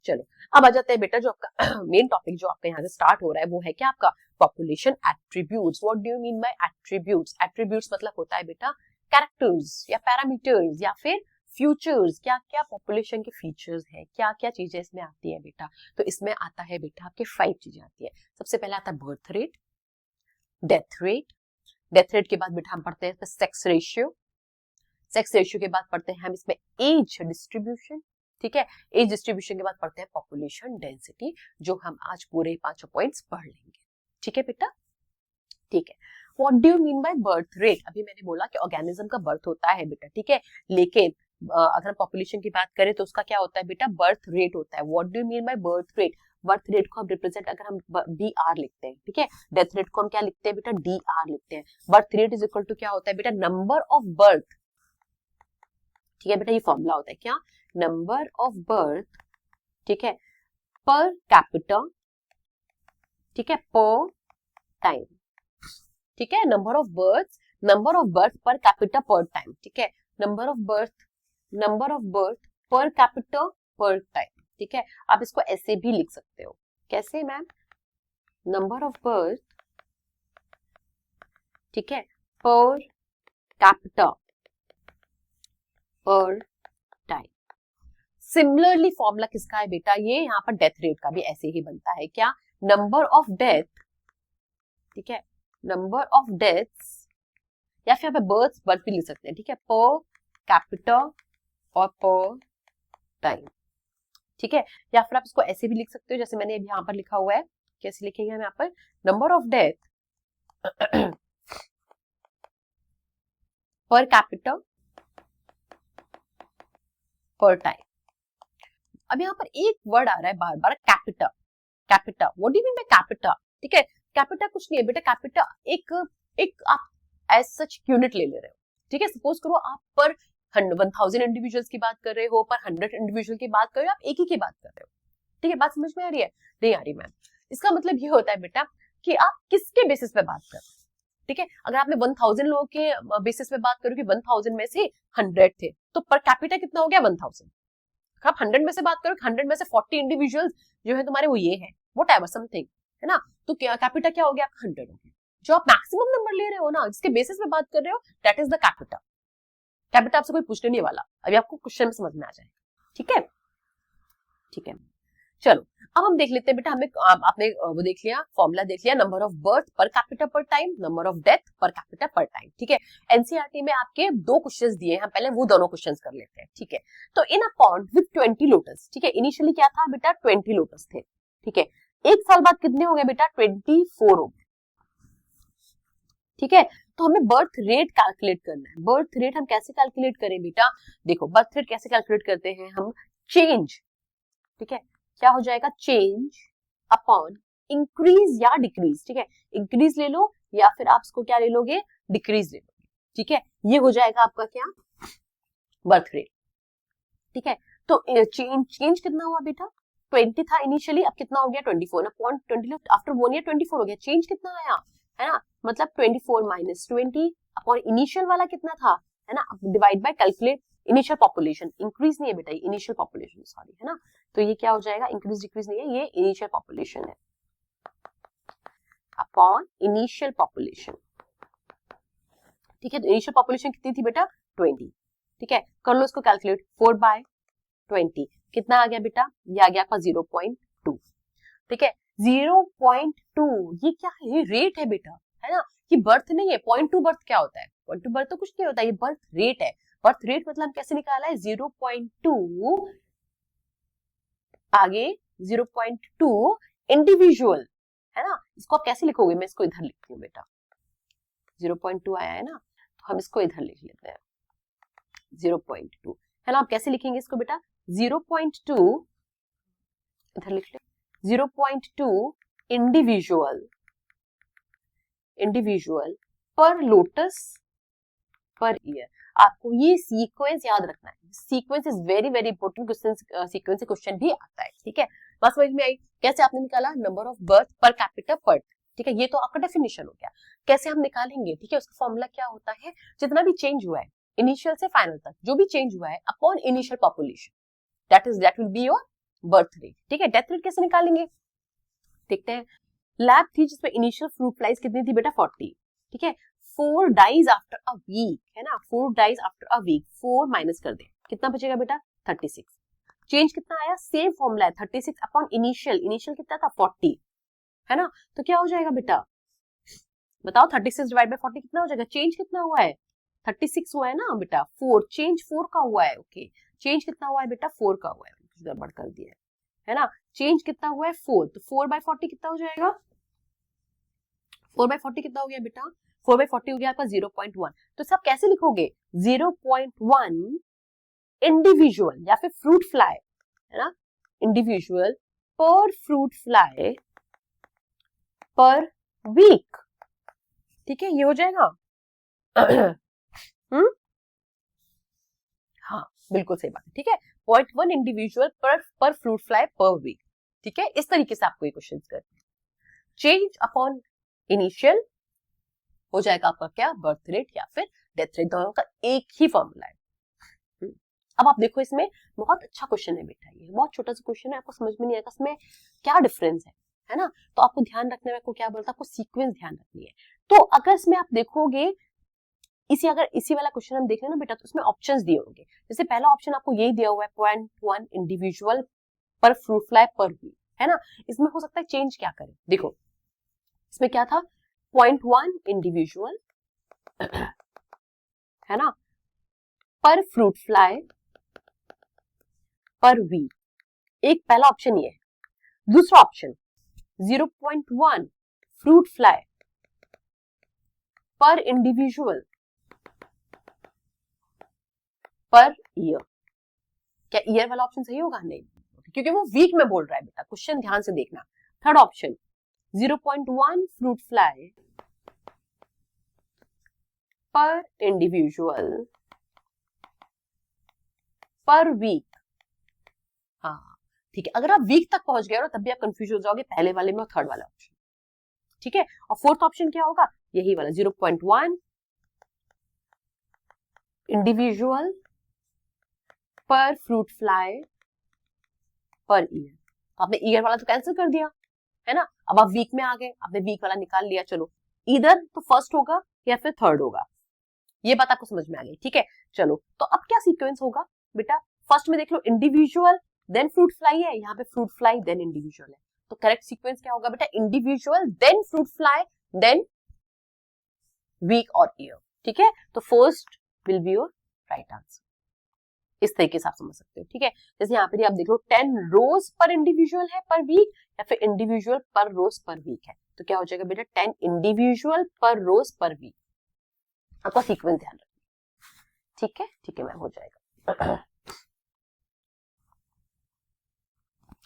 चलो अब आ जाते हैं बेटा, जो आपका मेन टॉपिक जो आपका यहाँ से स्टार्ट हो रहा है, वो है क्या आपका population attributes. What do you mean bye attributes, attributes मतलब होता है बेटा कैरेक्टर्स या पैरामीटर्स या फिर फ्यूचर्स, क्या क्या पॉपुलेशन के फीचर्स हैं, क्या क्या चीजें इसमें आती है बेटा, तो इसमें आता है बेटा आपके 5 चीजें आती है। सबसे पहले आता है birth rate, death rate, death rate के बाद बेटा हम पढ़ते हैं सेक्स रेशियो, सेक्स रेशियो के बाद पढ़ते हैं हम इसमें एज डिस्ट्रीब्यूशन, ठीक है, एज डिस्ट्रीब्यूशन के बाद पढ़ते हैं पॉपुलेशन डेंसिटी, जो हम आज पूरे 5 पॉइंट्स पढ़ लेंगे, ठीक है बेटा, ठीक है। What do you mean by birth rate, अभी मैंने बोला कि ऑर्गेनिज्म का बर्थ होता है बेटा, ठीक है, लेकिन अगर हम पॉपुलेशन की बात करें तो उसका क्या होता है बेटा, बर्थ रेट होता है। What do you mean by birth rate, birth rate को हम रिप्रेजेंट अगर हम BR लिखते हैं, ठीक है, डेथ रेट को हम क्या लिखते हैं बेटा, DR लिखते हैं। Birth rate is equal to क्या होता है बेटा, नंबर ऑफ बर्थ, ठीक है बेटा, ये फॉर्मूला होता है क्या, नंबर ऑफ बर्थ, ठीक है, पर कैपिटा, ठीक है, पर टाइम, ठीक है, नंबर ऑफ बर्थ पर कैपिटा पर टाइम, ठीक है, नंबर ऑफ बर्थ पर कैपिटा पर टाइम, ठीक है। आप इसको ऐसे भी लिख सकते हो, कैसे मैम, नंबर ऑफ बर्थ, ठीक है, पर capita per time. Similarly formula किसका है बेटा, ये यहाँ पर डेथ रेट का भी ऐसे ही बनता है क्या, नंबर ऑफ डेथ, ठीक है, नंबर ऑफ डेथ्स, या फिर बर्थ भी लिख सकते हैं, ठीक है, पर कैपिटा और पर टाइम, ठीक है, या फिर आप इसको ऐसे भी लिख सकते हो, जैसे मैंने यहाँ पर लिखा हुआ है, कैसे लिखेंगे हम यहाँ पर, number of death per capita per time. अब यहाँ पर एक वर्ड आ रहा है बार बार, capita, capita, what do you mean by capita, ठीक है, कैपिटा कुछ नहीं है बेटा, कैपिटा एक आप एज सच यूनिट ले रहे हो, ठीक है, सपोज करो आप पर 1000 इंडिविजुअल्स की बात कर रहे हो, पर 100 इंडिविजुअल की बात कर रहे हो, आप एक ही की बात कर रहे हो, ठीक है, बात समझ में आ रही है, नहीं आ रही मैम, इसका मतलब ये होता है बेटा कि आप किसके बेसिस पे बात कर रहे हो, ठीक है, अगर आपने 1000 लोगों के बेसिस पे बात करो कि 1000 में से 100 थे, तो पर कैपिटा कितना हो गया 1000, आप 100 में से बात करो, 100 में से 40 इंडिविजुअल्स जो है तुम्हारे वो ये है, व्हाट एवर समथिंग, है ना, तो कैपिटा क्या हो गया आपका 100 हो गया, जो आप मैक्सिमम नंबर ले रहे हो ना, जिसके बेसिस पे बात कर रहे हो, that is the capita. Capita आपसे कोई पूछने नहीं वाला, अभी आपको क्वेश्चन में समझ में आ जाएगा, ठीक है, ठीक है। चलो अब हम देख लेते हैं बेटा, हमें आपने वो देख लिया, फॉर्मूला देख लिया, नंबर ऑफ बर्थ पर capita per time, number of death per capita per time, ठीक है। एनसीईआरटी में आपके 2 क्वेश्चंस दिए हैं, हम पहले वो दोनों क्वेश्चंस कर लेते हैं, ठीक है। तो इन अ पॉन्ड विद 20 लोटस, ठीक है, इनिशियली क्या था बेटा 20 लोटस थे, ठीक है, 1 साल बाद कितने हो गए बेटा 24 हो गए, ठीक है। तो हमें बर्थ रेट कैलकुलेट करना है, बर्थ रेट हम कैसे कैलकुलेट करें बेटा, देखो बर्थ रेट कैसे कैलकुलेट करते हैं हम, चेंज, ठीक है, क्या हो जाएगा, चेंज अपॉन इंक्रीज या डिक्रीज, ठीक है, इंक्रीज ले लो या फिर आप इसको क्या ले लोगे, डिक्रीज ले लोगे, ठीक है, ये हो जाएगा आपका क्या, बर्थ रेट, ठीक है। तो चेंज कितना हुआ बेटा, 20 था इनिशियली, अब कितना हो गया 24 ना, 20 आफ्टर 1 ईयर 24 हो गया, चेंज कितना आया, है ना, मतलब 24 माइनस 20 अपॉन इनिशियल वाला कितना था, है ना, divide by calculate initial population, increase नहीं है बेटा, इनिशियल पॉपुलेशन सॉरी, है ना, तो ये क्या हो जाएगा, इंक्रीज डिक्रीज नहीं है, ये इनिशियल पॉपुलेशन है अपॉन इनिशियल पॉपुलेशन, ठीक है। तो इनिशियल पॉपुलेशन कितनी थी बेटा 20, ठीक है, कर लो इसको कैलकुलेट, 4/20 कितना आ गया बेटा, ये आ गया आपका 0.2, ठीक है, 0.2 ये क्या है, ये रेट है बेटा, है ना, ये बर्थ नहीं है, 0.2 बर्थ क्या होता है, 0.2 बर्थ तो कुछ नहीं होता, ये बर्थ रेट है, बर्थ रेट मतलब कैसे निकाला है, 0.2 आगे 0.2 इंडिविजुअल, है ना, इसको आप कैसे लिखोगे, मैं इसको इधर लिखती हूँ बेटा, 0.2 आया है ना, तो हम इसको इधर लिख लेते हैं 0.2, है ना, आप कैसे लिखेंगे इसको बेटा, 0.2 इधर लिख ले, 0.2 इंडिविजुअल पर लोटस पर ईयर, आपको ये सीक्वेंस याद रखना है, sequence is very very important, question sequence से क्वेश्चन भी आता है, ठीक है, बात समझ में आई, कैसे आपने निकाला नंबर ऑफ बर्थ पर कैपिटा पर, ठीक है, ये तो आपका डेफिनेशन हो गया, कैसे हम निकालेंगे, ठीक है, उसका फॉर्मूला क्या होता है, जितना भी चेंज हुआ है इनिशियल से फाइनल तक, जो भी चेंज हुआ है upon initial population, that will be your birth rate, ठीक है। डेथ रेट कैसे निकालेंगे देखते हैं, लैब थी जिसमें इनिशियल फ्रूट फ्लाइज कितनी थी बेटा 40, ठीक है, 4 डाइज आफ्टर अ वीक, है ना, 4 dies after a week, 4 minus कर दे कितना बचेगा बेटा 36, चेंज कितना आया, सेम फॉर्मूला है 36 अपॉन इनिशियल कितना था 40, है ना, तो क्या हो जाएगा बेटा बताओ, 36 डिवाइड बाय 40 कितना हो जाएगा, चेंज कितना हुआ है 36 हुआ है ना बेटा, 4 चेंज 4 का हुआ है, ओके, चेंज कितना हुआ है बेटा 4 का हुआ है, गड़बड़ कर दिया है ना, चेंज कितना हुआ है 4, तो 4/40 कितना हो जाएगा, 4/40 कितना हो गया बेटा, 4/40 हो गया आपका 0.1, तो सब कैसे लिखोगे 0.1 इंडिविजुअल या फिर फ्रूट फ्लाई, है ना, इंडिविजुअल पर फ्रूट फ्लाई पर वीक, ठीक है, ये हो जाएगा हाँ बिल्कुल सही बात है, ठीक है, 0.1 इंडिविजुअल पर फ्रूट फ्लाई पर वीक, ठीक है, इस तरीके से आपको ये क्वेश्चन करते हैं, चेंज अपॉन इनिशियल हो जाएगा आपका क्या बर्थ रेट या फिर डेथ रेट, दोनों का एक ही फॉर्मूला है। अब आप देखो इसमें बहुत अच्छा क्वेश्चन है बेटा, ये बहुत छोटा सा क्वेश्चन है, आपको समझ में नहीं आएगा इसमें क्या डिफरेंस है ना, तो आपको ध्यान रखने में, आपको क्या बोलता है, आपको सीक्वेंस ध्यान रखनी है, तो अगर इसमें आप देखोगे अगर इसी वाला क्वेश्चन हम देख रहे हैं ना बेटा, तो उसमें ऑप्शंस दिए होंगे, जैसे पहला ऑप्शन आपको यही दिया हुआ है 0.1 इंडिविजुअल पर फ्रूट फ्लाई पर वीक, है ना, इसमें हो सकता है चेंज क्या करें, देखो इसमें क्या था 0.1 इंडिविजुअल है ना पर फ्रूट फ्लाई पर वीक, एक पहला ऑप्शन ये है, दूसरा ऑप्शन 0.1 फ्रूट फ्लाई पर इंडिविजुअल पर ईयर, क्या ईयर वाला ऑप्शन सही होगा, नहीं, क्योंकि वो वीक में बोल रहा है बेटा, क्वेश्चन ध्यान से देखना, थर्ड ऑप्शन 0.1 फ्रूट फ्लाई पर इंडिविजुअल पर वीक, हाँ ठीक है, अगर आप वीक तक पहुंच गए हो तब भी आप कंफ्यूज हो जाओगे पहले वाले में और थर्ड वाला ऑप्शन, ठीक है, और फोर्थ ऑप्शन क्या होगा, यही वाला 0.1 इंडिविजुअल पर फ्रूट फ्लाई पर ईयर, आपने ईयर वाला तो कैंसिल कर दिया, है ना, अब आप वीक में आ गए, आपने वीक वाला निकाल लिया, चलो इधर तो फर्स्ट होगा या फिर थर्ड होगा, ये बात आपको समझ में आ गई, ठीक है, चलो तो अब क्या सीक्वेंस होगा बेटा, फर्स्ट में देख लो इंडिविजुअल देन फ्रूट फ्लाई है, यहाँ पे फ्रूट फ्लाई देन इंडिविजुअल है, तो करेक्ट सीक्वेंस क्या होगा बेटा, individual then fruit fly then week और ईयर, ठीक है, तो first will be your right answer, इस तरीके से आप समझ सकते हो, ठीक है, जैसे यहाँ पे आप देख लो 10 रोज पर इंडिविजुअल है पर वीक या फिर इंडिविजुअल पर रोज पर वीक है, तो क्या हो जाएगा बेटा 10 इंडिविजुअल पर रोज पर वीक, आपका सीक्वेंस ध्यान रखिए, ठीक है मैम, हो जाएगा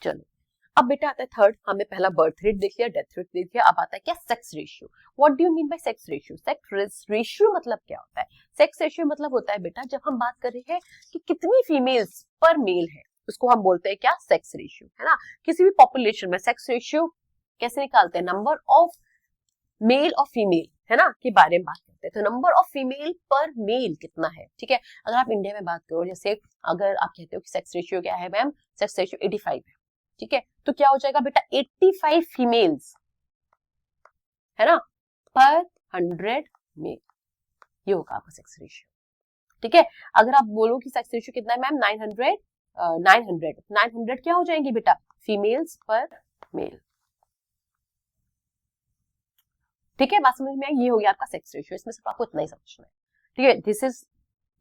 चलो अब बेटा आता है थर्ड, हमने पहला बर्थ रेट देख लिया, डेथ रेट देख लिया, अब आता है क्या, sex ratio. What do you mean bye sex ratio? Sex ratio मतलब क्या होता है? सेक्स रेशियो मतलब होता है बेटा, जब हम बात कर रहे हैं कि कितनी फीमेल्स पर मेल है, उसको हम बोलते हैं क्या, सेक्स रेशियो, है ना। किसी भी पॉपुलेशन में सेक्स रेशियो कैसे निकालते हैं, नंबर ऑफ मेल और फीमेल, है ना, के बारे में बात करते हैं। तो नंबर ऑफ फीमेल पर मेल कितना है, ठीक है। अगर आप इंडिया में बात करो, जैसे अगर आप कहते हो कि सेक्स रेशियो क्या है मैम, सेक्स रेशियो 85 है, ठीक है, तो क्या हो जाएगा बेटा, 85 फीमेल्स, है ना, पर 100 मेल, ये होगा आपका सेक्स रेशियो, ठीक है। अगर आप बोलो कि सेक्स रेशियो कितना है मैम, 900 क्या हो जाएंगी बेटा, फीमेल्स पर मेल, ठीक है। बात समझ में आई, ये हो गया आपका सेक्स रेशियो, इसमें सिर्फ आपको इतना ही समझना है, ठीक है। This is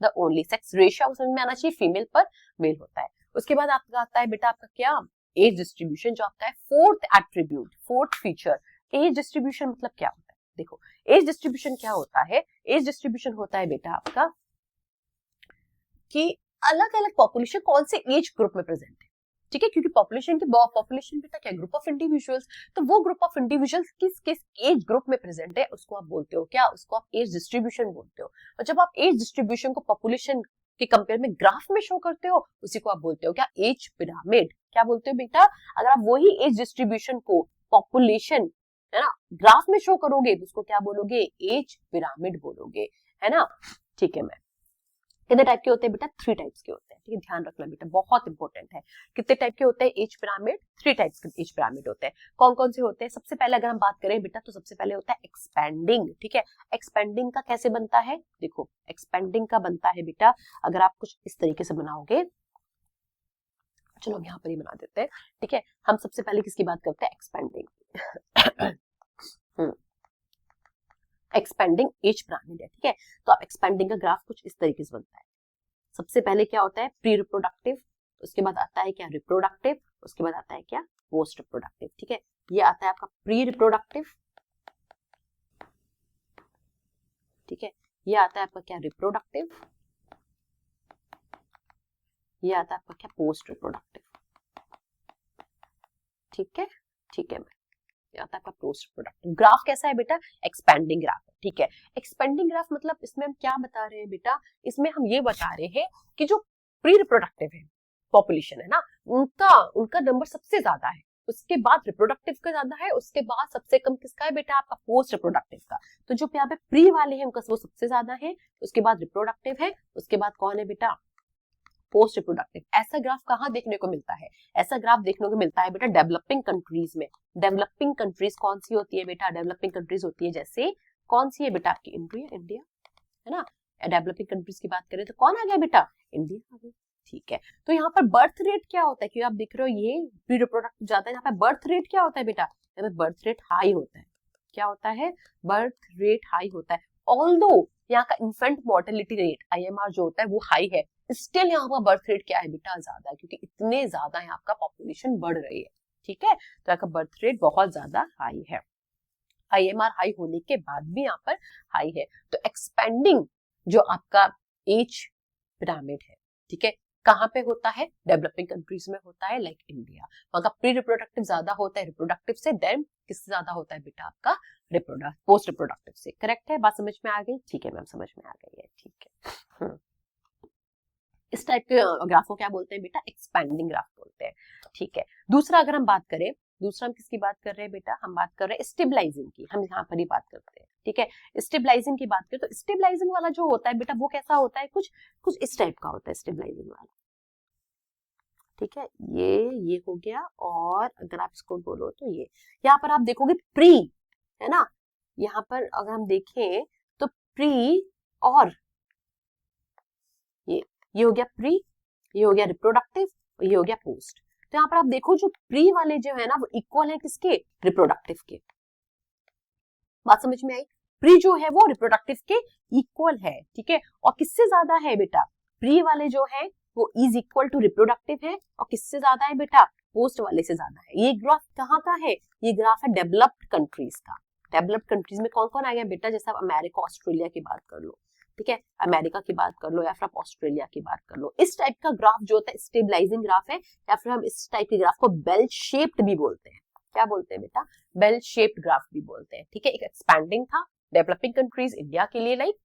the only sex ratio, आपको समझ में आना चाहिए, फीमेल पर मेल होता है। उसके बाद आपका आता है बेटा आपका क्या, एज डिस्ट्रीब्यूशन, जो आपका है fourth attribute, fourth feature. Age distribution मतलब क्या होता है, देखो एज डिस्ट्रीब्यूशन क्या होता है, एज डिस्ट्रीब्यूशन होता है बेटा आपका कि अलग अलग पॉपुलेशन कौन से एज ग्रुप में प्रेजेंट है, ठीक है, क्योंकि पॉपुलेशन बेटा क्या, ग्रुप ऑफ इंडिविजुअल्स, तो वो ग्रुप ऑफ इंडिविजुअल्स किस किस एज ग्रुप में प्रेजेंट है, उसको आप बोलते हो क्या, उसको आप एज डिस्ट्रीब्यूशन बोलते हो। और जब आप एज डिस्ट्रीब्यूशन को पॉपुलेशन के कंपेयर में ग्राफ में शो करते हो, उसी को आप बोलते हो क्या, एज पिरामिड। क्या बोलते हो बेटा, अगर आप वही एज डिस्ट्रीब्यूशन को पॉपुलेशन, है ना, ग्राफ में शो करोगे तो उसको क्या बोलोगे, एज पिरामिड बोलोगे, है ना, ठीक है। मैं कितने टाइप के होते हैं बेटा, 3 टाइप्स के होते हैं, ठीक है, ध्यान रखना बेटा, बहुत इंपॉर्टेंट है। कितने टाइप के होते हैं एज पिरामिड, 3 टाइप्स के एज पिरामिड होते हैं। कौन कौन से होते हैं, सबसे पहले अगर हम बात करें बेटा, तो सबसे पहले होता है एक्सपेंडिंग, ठीक है। एक्सपेंडिंग का कैसे बनता है, देखो एक्सपेंडिंग का बनता है बेटा, अगर आप कुछ इस तरीके से बनाओगे, चलो हम यहाँ पर ही बना देते हैं, ठीक है। हम सबसे पहले किसकी बात करते हैं, एक्सपेंडिंग एक्सपेंडिंग एज पिरामिड है, ठीक है। तो आप एक्सपेंडिंग का ग्राफ कुछ इस तरीके से बनता है। सबसे पहले क्या होता है, प्री रिप्रोडक्टिव, उसके बाद आता है क्या, रिप्रोडक्टिव, उसके बाद आता है क्या, पोस्ट रिप्रोडक्टिव, ठीक है। ये आता है आपका प्री रिप्रोडक्टिव, ठीक है, ये आता है आपका क्या, रिप्रोडक्टिव, ये आता है आपका क्या, पोस्ट रिप्रोडक्टिव, ठीक है, ठीक है। आता है आपका पोस्ट प्रोडक्टिव। ग्राफ कैसा है बेटा, एक्सपेंडिंग ग्राफ है, ठीक है। एक्सपेंडिंग ग्राफ मतलब इसमें हम क्या बता रहे हैं बेटा, इसमें हम ये बता रहे हैं कि जो प्री रिप्रोडक्टिव है पॉपुलेशन, है ना, उनका नंबर सबसे ज्यादा है, उसके बाद रिप्रोडक्टिव का ज्यादा है, उसके बाद सबसे कम किसका है बेटा, आपका पोस्ट रिप्रोडक्टिव का। तो जो यहाँ पे प्री वाले हैं उनका वो सबसे ज्यादा है, उसके बाद रिप्रोडक्टिव है, उसके बाद कौन है बेटा, पोस्ट रिप्रोडक्टिव। ऐसा ग्राफ कहाँ देखने को मिलता है, ऐसा ग्राफ देखने को मिलता है बेटा डेवलपिंग कंट्रीज में। डेवलपिंग कंट्रीज कौन सी होती है बेटा, डेवलपिंग कंट्रीज होती है जैसे कौन सी है बेटा, आपकी इंडिया, है ना। डेवलपिंग कंट्रीज की बात करें तो कौन आ गया बेटा, इंडिया आ गया, ठीक है। तो यहाँ पर बर्थ रेट क्या होता है, क्योंकि आप देख रहे हो ये प्री रिप्रोडक्टिव ज्यादा है, यहाँ पे बर्थ रेट क्या होता है बेटा, यहाँ पे बर्थ रेट हाई होता है। क्या होता है, बर्थ रेट हाई होता है। ऑल्दो यहाँ का इन्फेंट मोर्टेलिटी रेट IMR जो होता है वो हाई है, स्टिल यहाँ का बर्थ रेट क्या है बेटा, ज्यादा है, क्योंकि इतने ज्यादा यहाँ का पॉपुलेशन बढ़ रही है, ठीक है। तो यहाँ का बर्थ रेट बहुत ज्यादा हाई है, IMR हाई होने के बाद भी यहाँ पर हाई है। तो एक्सपेंडिंग जो आपका एज पिरामिड है, ठीक है, कहाँ पे होता है, डेवलपिंग कंट्रीज में होता है, लाइक इंडिया। वहां का प्री रिप्रोडक्टिव ज्यादा होता है रिप्रोडक्टिव से, देन किससे ज्यादा होता है बेटा, आपका पोस्ट रिप्रोडक्टिव से। करेक्ट है, बात समझ में आ गई, ठीक है मैम, समझ में आ गई है, ठीक है। इस टाइप के ग्राफ को क्या बोलते हैं बेटा, एक्सपेंडिंग ग्राफ बोलते हैं, ठीक है। दूसरा अगर हम बात करें, दूसरा हम किसकी बात कर रहे हैं बेटा, हम बात कर रहे हैं स्टेबलाइजिंग की, हम यहाँ पर ही बात करते हैं, ठीक है। स्टेबलाइजिंग की बात करें तो स्टेबलाइजिंग वाला जो होता है बेटा वो कैसा होता है, कुछ कुछ इस टाइप का होता है स्टेबलाइजिंग वाला, ठीक है। ये हो गया, और अगर आप इसको बोलो तो ये यहाँ पर आप देखोगे प्री, है ना, यहाँ पर अगर हम देखें तो प्री, और ये हो गया प्री, ये हो गया रिप्रोडक्टिव, ये हो गया पोस्ट। तो यहाँ पर आप देखो जो प्री वाले जो है ना वो इक्वल है किसके, रिप्रोडक्टिव के। बात समझ में आई, प्री जो है वो रिप्रोडक्टिव के इक्वल है, ठीक है। और किससे ज्यादा है बेटा, प्री वाले जो है वो इज इक्वल टू रिप्रोडक्टिव है, और किससे ज्यादा है बेटा, पोस्ट वाले से ज्यादा है। ये ग्राफ कहाँ का है, ये ग्राफ है डेवलप्ड कंट्रीज का। डेवलप्ड कंट्रीज में कौन कौन आ गया बेटा, जैसे आप अमेरिका ऑस्ट्रेलिया की बात कर लो, ठीक है, अमेरिका की बात कर लो या फिर आप ऑस्ट्रेलिया की बात कर लो, इस टाइप का ग्राफ जो होता है स्टेबलाइजिंग ग्राफ है, या फिर हम इस टाइप के ग्राफ को बेल शेप्ड भी बोलते हैं। क्या बोलते हैं बेटा? बेल शेप्ड ग्राफ भी बोलते हैं। ठीक है, एक एक्सपैंडिंग था डेवलपिंग कंट्रीज इंडिया के लिए, लाइक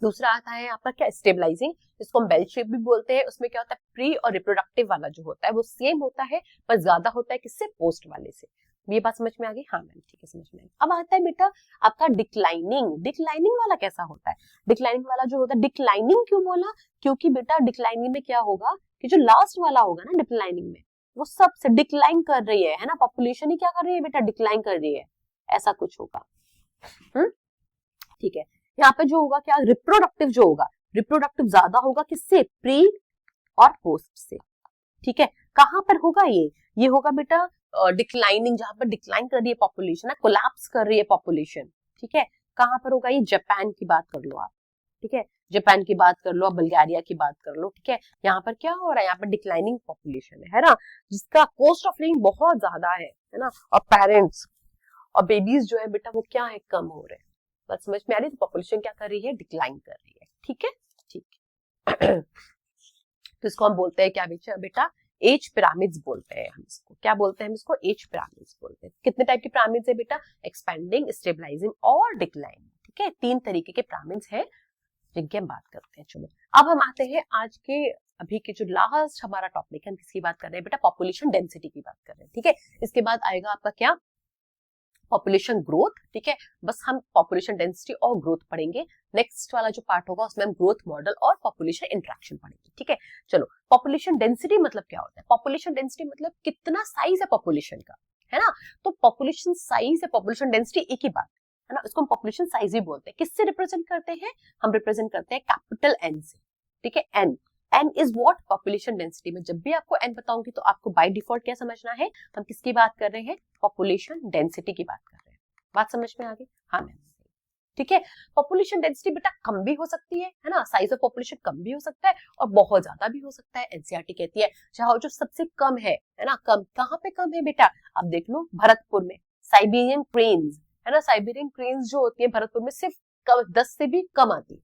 दूसरा आता है यहाँ पर क्या, स्टेबलाइजिंग, इसको हम बेल शेप भी बोलते हैं। उसमें क्या होता है, प्री और रिप्रोडक्टिव वाला जो होता है वो सेम होता है, पर ज्यादा होता है किससे, पोस्ट वाले से। ये बात समझ में आ गई? हाँ मैम ठीक है, समझ में आ गई। अब आता है बेटा आपका डिक्लाइनिंग। डिक्लाइनिंग वाला कैसा होता है? डिक्लाइनिंग वाला जो होता है, डिक्लाइनिंग क्यों बोला? क्योंकि बेटा डिक्लाइनिंग में क्या होगा कि जो लास्ट वाला होगा ना डिक्लाइनिंग में, वो सबसे डिक्लाइन कर रही है ना, पॉपुलेशन ही क्या कर रही है बेटा, डिक्लाइन कर रही है, ऐसा कुछ होगा। ठीक है, यहाँ पे जो होगा क्या, रिप्रोडक्टिव जो होगा, रिप्रोडक्टिव ज्यादा होगा किससे, प्री और पोस्ट से। ठीक है, कहां पर होगा ये होगा बेटा डिक्लाइनिंग, जहां पर डिक्लाइन कर रही है पॉपुलेशन, कोलैप्स कर रही है पॉपुलेशन। ठीक है, कहां पर होगा ये, जापान की बात कर लो आप। ठीक है, जापान की बात कर लो, बल्गारिया की बात कर लो। ठीक है, यहाँ पर क्या हो रहा है, यहाँ पर डिक्लाइनिंग पॉपुलेशन है ना, जिसका कॉस्ट ऑफ लिविंग बहुत ज्यादा है ना, और पेरेंट्स और बेबीज जो है बेटा वो क्या है, कम हो रहे हैं। बात समझ में आ रही है? तो पॉपुलेशन क्या कर रही है, डिक्लाइन कर रही है। ठीक है, ठीक है। तो इसको हम बोलते हैं क्या बेटा, एज पिरामिड्स बोलते हैं हम इसको। क्या बोलते हैं हम इसको, एज पिरामिड्स बोलते हैं। कितने टाइप के पिरामिड्स है बेटा, एक्सपेंडिंग, स्टेबलाइजिंग और डिक्लाइनिंग। ठीक है, 3 तरीके के पिरामिड्स हैं जिनकी हम बात करते हैं। चलो अब हम आते हैं आज के अभी के जो लास्ट हमारा टॉपिक है, हम किसकी बात कर रहे हैं बेटा, पॉपुलेशन डेंसिटी की बात कर रहे हैं। ठीक है, इसके बाद आएगा आपका क्या, पॉपुलेशन ग्रोथ। ठीक है, बस हम पॉपुलेशन डेंसिटी और ग्रोथ पढ़ेंगे। नेक्स्ट वाला जो पार्ट होगा उसमें हम ग्रोथ मॉडल और पॉपुलेशन इंटरेक्शन पढ़ेंगे। ठीक है, चलो पॉपुलेशन डेंसिटी मतलब क्या होता है, पॉपुलेशन डेंसिटी मतलब कितना साइज है पॉपुलेशन का, है ना। तो पॉपुलेशन साइज है, पॉपुलेशन डेंसिटी एक ही बात है ना, इसको हम पॉपुलेशन साइज भी बोलते हैं। किससे रिप्रेजेंट करते हैं, हम रिप्रेजेंट करते हैं कैपिटल एन से। ठीक है, N is what, population density में जब भी आपको एन बताऊंगी तो आपको बाय डिफॉल्ट क्या समझना है, हम किसकी बात कर रहे हैं, पॉपुलेशन डेंसिटी की बात कर रहे हैं। बात समझ में आ गई? हाँ मैम। ठीक है, पॉपुलेशन डेंसिटी बेटा कम भी हो सकती है ना, साइज ऑफ पॉपुलेशन कम भी हो सकता है और बहुत ज्यादा भी हो सकता है। एनसीईआरटी कहती है चाहे जो सबसे कम है ना, कम कहाँ पे कम है बेटा, अब देख लो भरतपुर में साइबेरियन क्रेन्स, है ना, साइबेरियन क्रेन्स जो होती है भरतपुर में सिर्फ 10 से भी कम आती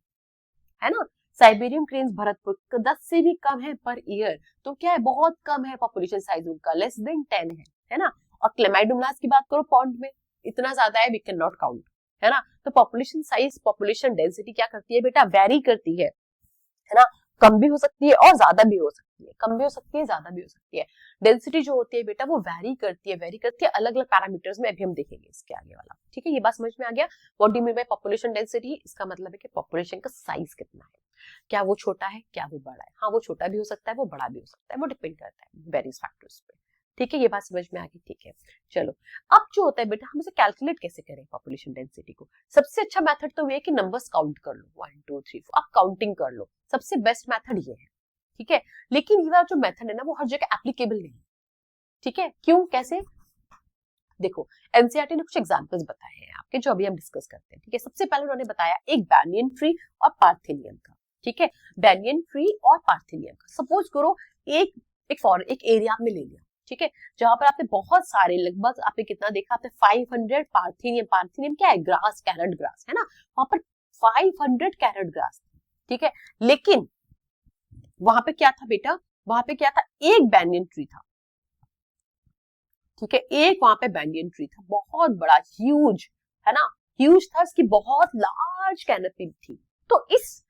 है ना, साइबेरियन क्रेन्स भरतपुर 10 से भी कम है पर ईयर, तो क्या है, बहुत कम है पॉपुलेशन साइज उनका, लेस देन 10 है ना। और क्लेमाइडोमोनास की बात करो पॉन्ड में इतना ज्यादा है, वी कैन नॉट काउंट, है ना। तो पॉपुलेशन साइज, पॉपुलेशन डेंसिटी क्या करती है बेटा, वेरी करती है ना, कम भी हो सकती है और ज्यादा भी हो सकती है, कम भी हो सकती है, ज्यादा भी हो सकती है। डेंसिटी जो होती है बेटा वो वेरी करती है अलग अलग पैरामीटर्स में, अभी हम देखेंगे इसके आगे वाला। ठीक है, ये बात समझ में आ गया। What do you mean by population density, इसका मतलब है कि पॉपुलेशन का साइज कितना है, क्या वो छोटा है, क्या वो बड़ा है। हाँ वो छोटा भी हो सकता है, वो बड़ा भी हो सकता है, वो डिपेंड करता है वेरियस फैक्टर्स पे। ठीक है, ये बात समझ में आ गई। ठीक है, चलो अब जो होता है बेटा हम इसे कैलकुलेट कैसे करें पॉपुलेशन डेंसिटी को। सबसे अच्छा मेथड तो ये है कि नंबर्स काउंट कर लो, 1 2 3 4, आप काउंटिंग कर लो, सबसे बेस्ट मेथड ये है। ठीक है, लेकिन ये जो मेथड है ना वो हर जगह एप्लीकेबल नहीं। ठीक है, क्यों, कैसे, देखो एनसीईआरटी ने कुछ एग्जांपल्स बताए हैं आपके जो अभी हम डिस्कस करते हैं। ठीक है, सबसे पहले उन्होंने बताया एक बैनियन ट्री और पार्थेनियम का। ठीक है, बैनियन ट्री और पार्थेनियम का, सपोज करो एक एरिया आपने ले लिया। ठीक है, जहां पर आपने बहुत सारे, लगभग आपने कितना देखा, आपने 500 पार्थेनियम क्या है, ग्रास, कैरेट ग्रास, है ना, वहां पर 500 कैरेट ग्रास। ठीक है, लेकिन वहां पे क्या था बेटा, वहां पे क्या था, एक बैनियन ट्री था। ठीक है, एक वहां पे बैनियन ट्री था, बहुत बड़ा, ह्यूज, है ना, ह्यूज था, इसकी बहुत लार्ज कैनोपी थी। तो इस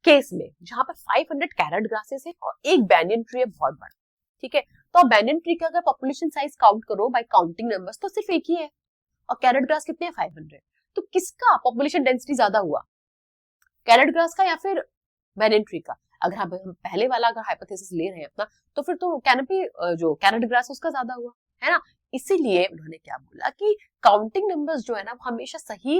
केस में जहां पर 500 कैरेट ग्रासेस है और एक बैनियन ट्री है बहुत बड़ा। ठीक है, तो बैनियन ट्री का अगर पॉपुलेशन साइज काउंट करो बाय काउंटिंग नंबर्स तो सिर्फ एक ही है, और कैरेट ग्रास कितने हैं, 500। तो किसका पॉपुलेशन डेंसिटी ज्यादा हुआ, कैरेट ग्रास का या फिर बैनियन ट्री का। अगर हम पहले वाला अगर हाइपोथेसिस ले रहे हैं अपना, तो फिर तो कैनोपी जो कैरेट ग्रास उसका ज्यादा हुआ, है ना। इसीलिए उन्होंने क्या बोला कि काउंटिंग नंबर्स जो है ना वो हमेशा सही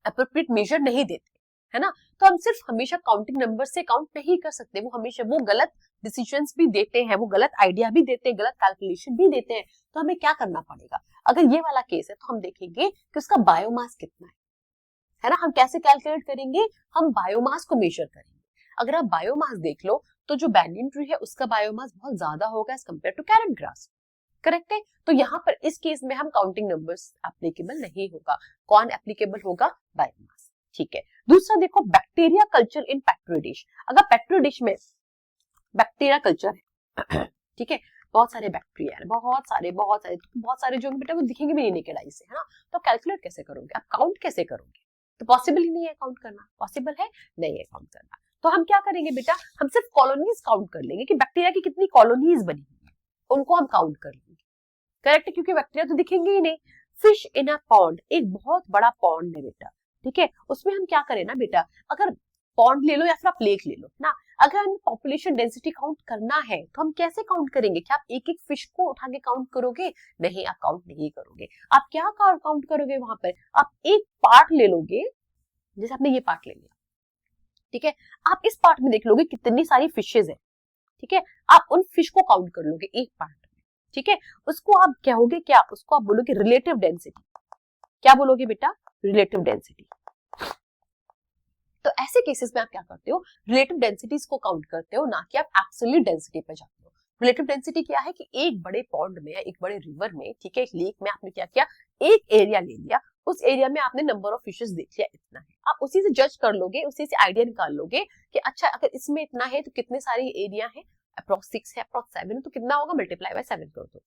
एप्रोप्रिएट मेजर नहीं देते, है ना। तो हम सिर्फ हमेशा काउंटिंग नंबर से काउंट नहीं कर सकते, वो हमेशा वो गलत डिसीजंस भी देते हैं, वो गलत आइडिया भी देते हैं, गलत कैलकुलेशन भी देते हैं। तो हमें क्या करना पड़ेगा, अगर ये वाला केस है तो हम देखेंगे कि उसका बायोमास कितना है ना। हम कैसे कैलकुलेट करेंगे, हम बायोमास को मेजर करेंगे। अगर आप बायोमास देख लो तो जो बैनियन ट्री है उसका बायोमास बहुत ज्यादा होगा as compare to carrot grass, correct है। तो यहाँ पर इस केस में हम काउंटिंग नंबर्स एप्लीकेबल नहीं होगा, कौन एप्लीकेबल होगा, बायोमास। ठीक है। दूसरा देखो bacteria culture in petri dish. अगर पेट्री डिश में बैक्टीरिया कल्चर है ठीक है, बहुत सारे बैक्टीरिया है, बहुत सारे जो बेटा वो दिखेंगे भी नहीं नेकेड आई से, है ना, तो कैलकुलेट कैसे करोगे आप, काउंट कैसे करोगे, तो पॉसिबल ही नहीं है काउंट करना, पॉसिबल है नहीं है काउंट करना। तो हम क्या करेंगे बेटा, हम सिर्फ कॉलोनीज काउंट कर लेंगे कि बैक्टीरिया की कितनी कॉलोनीज बनी हुई है, उनको हम काउंट कर लेंगे। करेक्ट है, क्योंकि बैक्टीरिया तो दिखेंगे ही नहीं। फिश इन अ पॉन्ड, एक बहुत बड़ा पॉन्ड है बेटा, ठीक है, उसमें हम क्या करें ना बेटा, अगर पॉन्ड ले लो या फिर आप लेक ले लो ना, अगर हमें पॉपुलेशन डेंसिटी काउंट करना है तो हम कैसे काउंट करेंगे, क्या आप एक एक फिश को उठा के काउंट करोगे, नहीं आप काउंट नहीं करोगे। आप क्या काउंट करोगे वहां पर, आप एक पार्ट ले लोगे, जैसे आपने ये पार्ट ले लिया, ठीक है, आप इस पार्ट में देख लोगे कितनी सारी फिशेज है, ठीक है, आप उन फिश को काउंट कर लोगे एक पार्ट में, ठीक है, उसको आप कहोगे क्या, उसको आप बोलोगे रिलेटिव डेंसिटी। क्या बोलोगे बेटा, रिलेटिव डेंसिटी। तो ऐसे केसेस में आप क्या करते हो, रिलेटिव डेंसिटीज को काउंट करते हो, ना कि आप एब्सोल्यूट डेंसिटी पे जाते हो। रिलेटिव डेंसिटी क्या है कि एक बड़े पॉन्ड में, एक बड़े रिवर में, ठीक है, एक लेक में आपने क्या किया, एक एरिया ले लिया, उस एरिया में आपने नंबर ऑफ फिशेस देख लिया, इतना है, आप उसी से जज कर लोगे, उसी से आइडिया निकाल लोगे कि अच्छा अगर इसमें इतना है तो कितने सारे एरिया है, अप्रॉक्स 6 है, अप्रॉक्स 7 है, तो कितना होगा, मल्टीप्लाई बाय 7 कर दो।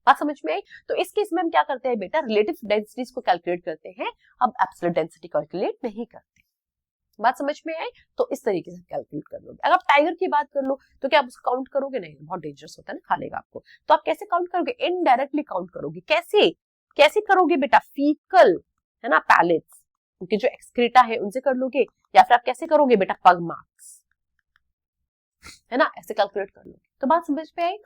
बात समझ में आई। तो इस केस में हम क्या करते हैं बेटा, रिलेटिव डेंसिटीज को कैलकुलेट करते हैं, हम एब्सोल्यूट डेंसिटी कैलकुलेट नहीं करते। बात समझ में आई। तो इस तरीके से कैलकुलेट कर लोगे। अगर आप टाइगर की बात कर लो तो क्या आप उसको काउंट करोगे, नहीं, बहुत डेंजरस होता है ना, खा लेगा आपको। तो आप कैसे काउंट करोगे, इनडायरेक्टली काउंट करोगे। कैसे कैसे करोगे बेटा, फीकल है ना, पैलेट्स, उनके जो एक्सक्रीटा है उनसे कर लोगे, या फिर आप कैसे करोगे बेटा, पग मार्क्स, है ना, ऐसे कैलकुलेट कर लोगे। तो बात समझ में आई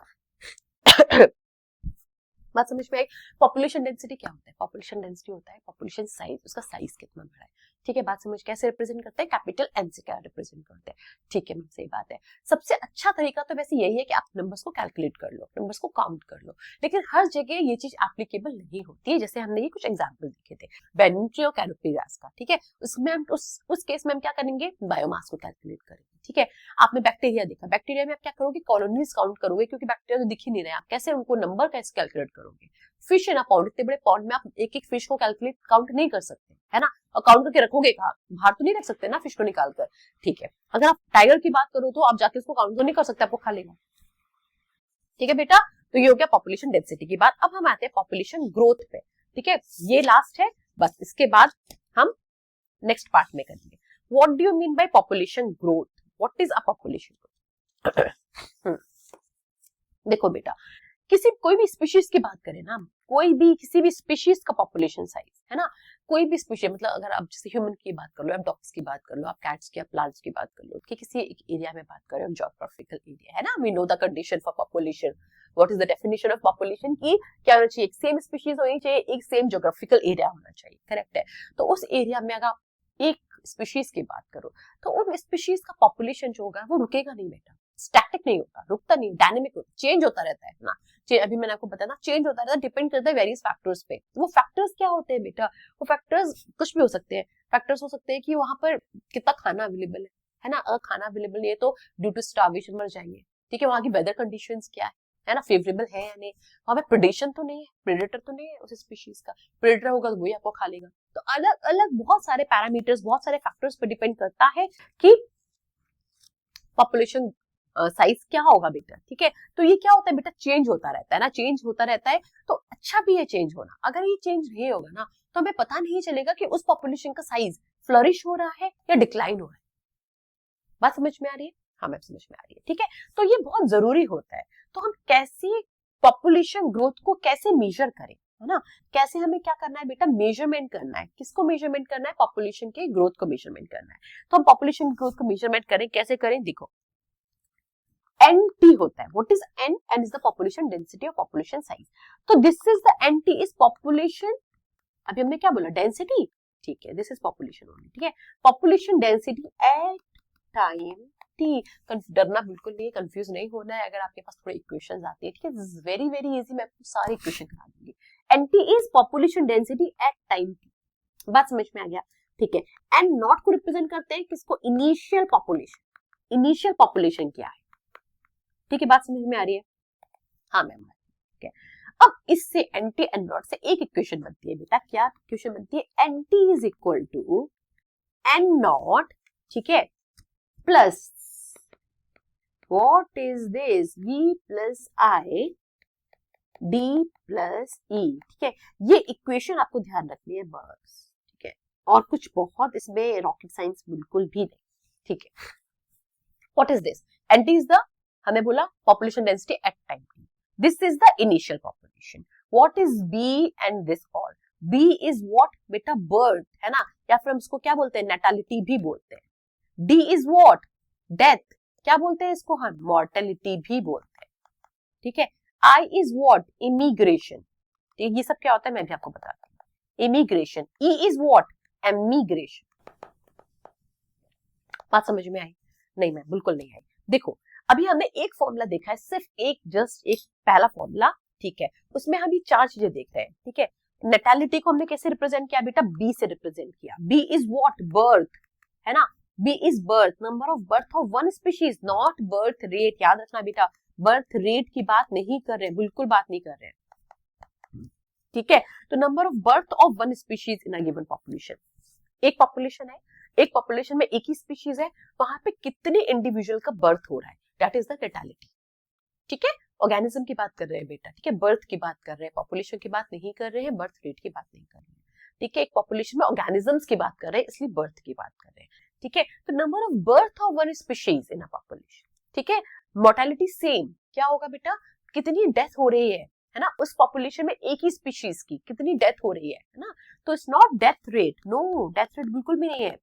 बात समझ में आई। पॉपुलेशन डेंसिटी क्या होता है, पॉपुलेशन डेंसिटी होता है पॉपुलेशन साइज, उसका साइज कितना बड़ा है, ठीक है। बात समझ, कैसे रिप्रेजेंट करते हैं, कैपिटल एन से क्या रिप्रेजेंट करते हैं, ठीक है, सही बात है। सबसे अच्छा तरीका तो वैसे यही है कि आप नंबर्स को कैलकुलेट कर लो, नंबर्स को काउंट कर लो, लेकिन हर जगह ये चीज एप्लीकेबल नहीं होती है। जैसे हमने ये कुछ एग्जाम्पल देखे थे बेनिंट्री और कैनोपियरास का, ठीक है, उसमें हम उस केस में हम क्या करेंगे, बायोमास को कैलकुलेट करेंगे, ठीक है। आपने बैक्टीरिया देखा, बैक्टीरिया में आप क्या करोगे, कॉलोनीज काउंट करोगे, क्योंकि बैक्टीरिया तो दिख ही नहीं रहे, आप कैसे उनको नंबर कैसे कैलकुलेट करोगे। फिश है ना पॉन्ड, इतने बड़े पॉन्ड में आप एक एक फिश को कैलकुलेट काउंट नहीं कर सकते, है ना, और काउंट करके रखोगे कहाँ, बाहर तो नहीं रख सकते ना फिश को निकाल कर, ठीक है। अगर आप टाइगर की बात करो तो आप जाके उसको काउंट तो नहीं कर सकते, आपको खा लेगा, ठीक है बेटा। तो ये हो गया पॉपुलेशन डेंसिटी की बात। अब हम आते हैं पॉपुलेशन ग्रोथ पे, ठीक है, ये लास्ट है बस, इसके बाद हम नेक्स्ट पार्ट में करेंगे। What do you mean by population growth, what is a population growth. देखो बेटा, कोई भी स्पीशीज की बात करें ना, किसी भी स्पीशीज का पॉपुलेशन साइज, है ना, कोई भी स्पीशीज, मतलब अगर आप जैसे ह्यूमन की बात कर लो, आप डॉग्स की बात कर लो, आप कैट्स की, आप प्लांट्स की बात कर लो, कि किसी एक एरिया में बात करें, ज्योग्राफिकल एरिया, है ना, we know the condition for population, what is the definition of population, की क्या होना चाहिए, एक सेम स्पीशीज होनी चाहिए, एक सेम ज्योग्राफिकल एरिया होना चाहिए, करेक्ट है। तो उस एरिया में अगर एक स्पीशीज की बात करो तो उन स्पीशीज का पॉपुलेशन जो होगा वो रुकेगा नहीं बेटा, स्टैटिक नहीं होता, रुकता नहीं, डायनेमिक होता, चेंज होता रहता है ना। अभी मैंने आपको बताया ना, चेंज होता रहता है, डिपेंड करता है वेरियस फैक्टर्स पे। वो फैक्टर्स क्या होते हैं बेटा, वो फैक्टर्स कुछ भी हो सकते हैं। फैक्टर्स हो सकते हैं कि वहां पर कितना खाना अवेलेबल है ना, अगर खाना अवेलेबल नहीं है तो ड्यू टू स्टार्वेशन मर जाएंगे, ठीक है। वहां की वेदर कंडीशंस क्या है ना, फेवरेबल है या नहीं, वहां पे प्रेडेशन तो नहीं है, प्रेडेटर तो नहीं है उस स्पीशीज का, प्रेडेटर होगा तो वही आपको खा लेगा। तो अलग अलग बहुत सारे पैरामीटर्स, बहुत सारे फैक्टर्स पर डिपेंड करता है कि पॉपुलेशन साइज क्या होगा बेटा, ठीक है। तो ये क्या होता है बेटा, चेंज होता रहता है ना, चेंज होता रहता है, तो अच्छा भी है चेंज होना। अगर ये चेंज नहीं होगा ना तो हमें पता नहीं चलेगा कि उस पॉपुलेशन का साइज फ्लरिश हो रहा है या डिक्लाइन हो रहा है। बात समझ में आ रही है, हमें समझ में आ रही है, ठीक है। तो ये बहुत जरूरी होता है। तो हम कैसे पॉपुलेशन ग्रोथ को कैसे मेजर करें, है ना, कैसे हमें क्या करना है बेटा, मेजरमेंट करना है। किसको मेजरमेंट करना है, पॉपुलेशन के ग्रोथ को मेजरमेंट करना है। तो हम पॉपुलेशन ग्रोथ को मेजरमेंट करें, कैसे करें, देखो NT होता है, what is N, N is the population density और पॉपुलेशन साइज। तो this is the NT is population, अभी हमने क्या बोला, डेंसिटी, ठीक है, दिस इज पॉपुलेशन ओनली, ठीक है, population density at time T। डरना बिल्कुल नहीं, कंफ्यूज नहीं होना है। अगर आपके पास थोड़ी इक्वेशंस आती है, ठीक है, this is very very easy, मैं आपको सारी इक्वेशन करा दूंगी। NT is population density at time T। बात समझ में आ गया, ठीक है। एंड नॉट को रिप्रेजेंट करते हैं किसको, इनिशियल पॉपुलेशन। इनिशियल पॉपुलेशन क्या है, ठीक है, बात समझ में आ रही है, हाँ मैम, ठीक है। अब इससे एंटी एंड नॉट से एक इक्वेशन बनती है बेटा, क्या इक्वेशन बनती है, NT is equal to N not, ठीक है, plus what is this, v plus I D plus E, ठीक है। ये इक्वेशन आपको ध्यान रखनी है बस, ठीक है, और कुछ बहुत इसमें रॉकेट साइंस बिल्कुल भी नहीं, ठीक है। What is this, NT is the, हमें बोला population density at time T, this is the initial population. What is B and this all, B is what बेटा, बर्थ, है ना, या फिर हम इसको क्या बोलते हैं, नेटालिटी भी बोलते हैं। डी इज व्हाट, डेथ, क्या बोलते हैं इसको हम, मॉर्टेलिटी भी बोलते हैं, ठीक है। I is what, immigration, ठीक है, ये सब क्या होता है मैं भी आपको बताती हूँ, immigration. E is what, emigration। बात समझ में आई? नहीं मैम बिल्कुल नहीं आई। देखो अभी हमने एक फॉर्मूला देखा है, सिर्फ एक, जस्ट एक पहला फॉर्मूला, ठीक है, उसमें हम ये चार चीजें देख रहे हैं, ठीक है। नेटालिटी को हमने कैसे रिप्रेजेंट किया बेटा, बी से रिप्रेजेंट किया। बी इज व्हाट, बर्थ, है ना, B is birth, number of birth of one species, not birth rate, याद रखना बेटा, बर्थ रेट की बात नहीं कर रहे हैं, बिल्कुल बात नहीं कर रहे हैं, ठीक है। तो number of birth of one species in a given population, एक पॉपुलेशन है, एक पॉपुलेशन में एक ही स्पीशीज है, वहां पे कितने इंडिविजुअल का बर्थ हो रहा है, दैट इज द नेटालिटी, ठीक है। ऑर्गेनिज्म की बात कर रहे हैं बेटा, ठीक है, बर्थ की बात कर रहे हैं, पॉपुलेशन की बात नहीं कर रहे हैं, बर्थ रेट की बात नहीं कर रहे हैं, ठीक है। एक पॉपुलेशन में ऑर्गेनिजम्स की बात कर रहे हैं, इसलिए बर्थ की बात कर रहे हैं, ठीक है। तो number of birth of one species in a population, ठीक है। मोर्टेलिटी सेम, क्या होगा बेटा, कितनी डेथ हो रही है ना, उस पॉपुलेशन में एक ही स्पीशीज की कितनी डेथ हो रही है ना। तो it's not death rate, no death rate बिल्कुल भी नहीं है।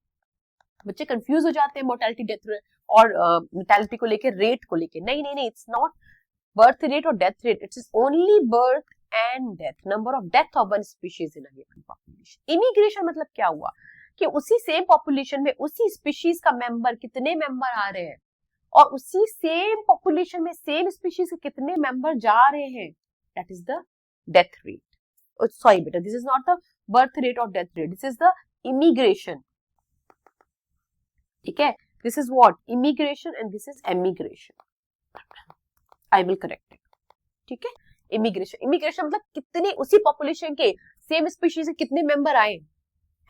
बच्चे कंफ्यूज हो जाते हैं मोर्टेलिटी डेथ रेट और मोर्टेलिटी को लेके, रेट को लेके, नहीं नहीं नहीं, इट्स नॉट बर्थ रेट और death rate, it's only birth and death, number of death of one species in a given population. Immigration मतलब क्या हुआ कि उसी सेम पॉपुलेशन में उसी स्पीशीज का मेंबर, कितने मेंबर आ रहे हैं, और उसी सेम पॉपुलेशन में सेम स्पीशीज के कितने मेंबर जा रहे हैं, that is the death rate. Sorry बेटा, this is not the birth rate और death rate, this is the immigration, ठीक है। This is what, immigration, and this is emigration. I will correct it, ठीक है। इमिग्रेशन, इमिग्रेशन मतलब कितने, उसी पॉपुलेशन के सेम स्पीशीज के कितने मेंबर आए,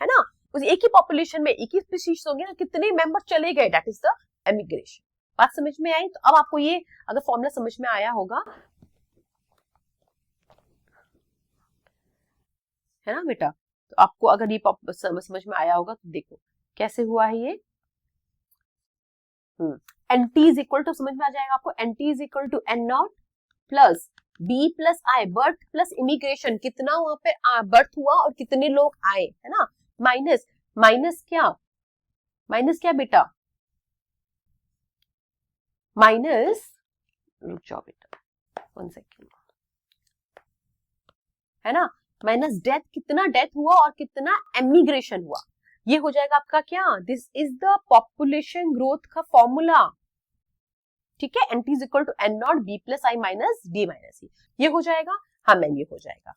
है ना, उस एक ही पॉपुलेशन में एक ही स्पीशीज होंगे ना, कितने मेंबर चले गए, दैट इज द एमिग्रेशन। बात समझ में आई? तो अब आपको ये अगर फॉर्मूला समझ में आया होगा, है ना बेटा, तो आपको अगर ये समझ में आया होगा तो देखो कैसे हुआ है ये। N T is equal to, समझ में आ जाएगा आपको, N T is equal to N not plus B plus I, birth plus immigration, कितना वहां पे बर्थ हुआ और कितने लोग आए, है ना, माइनस, माइनस क्या बेटा, माइनस, रुक जाओ बेटा 1 सेकेंड, है ना, माइनस डेथ, कितना डेथ हुआ और कितना एमिग्रेशन हुआ, ये हो जाएगा आपका क्या, this is the population growth का फॉर्मूला, ठीक है। N T is equal to N naught B plus I minus D minus E, ये हो जाएगा, हाँ मैम ये हो जाएगा,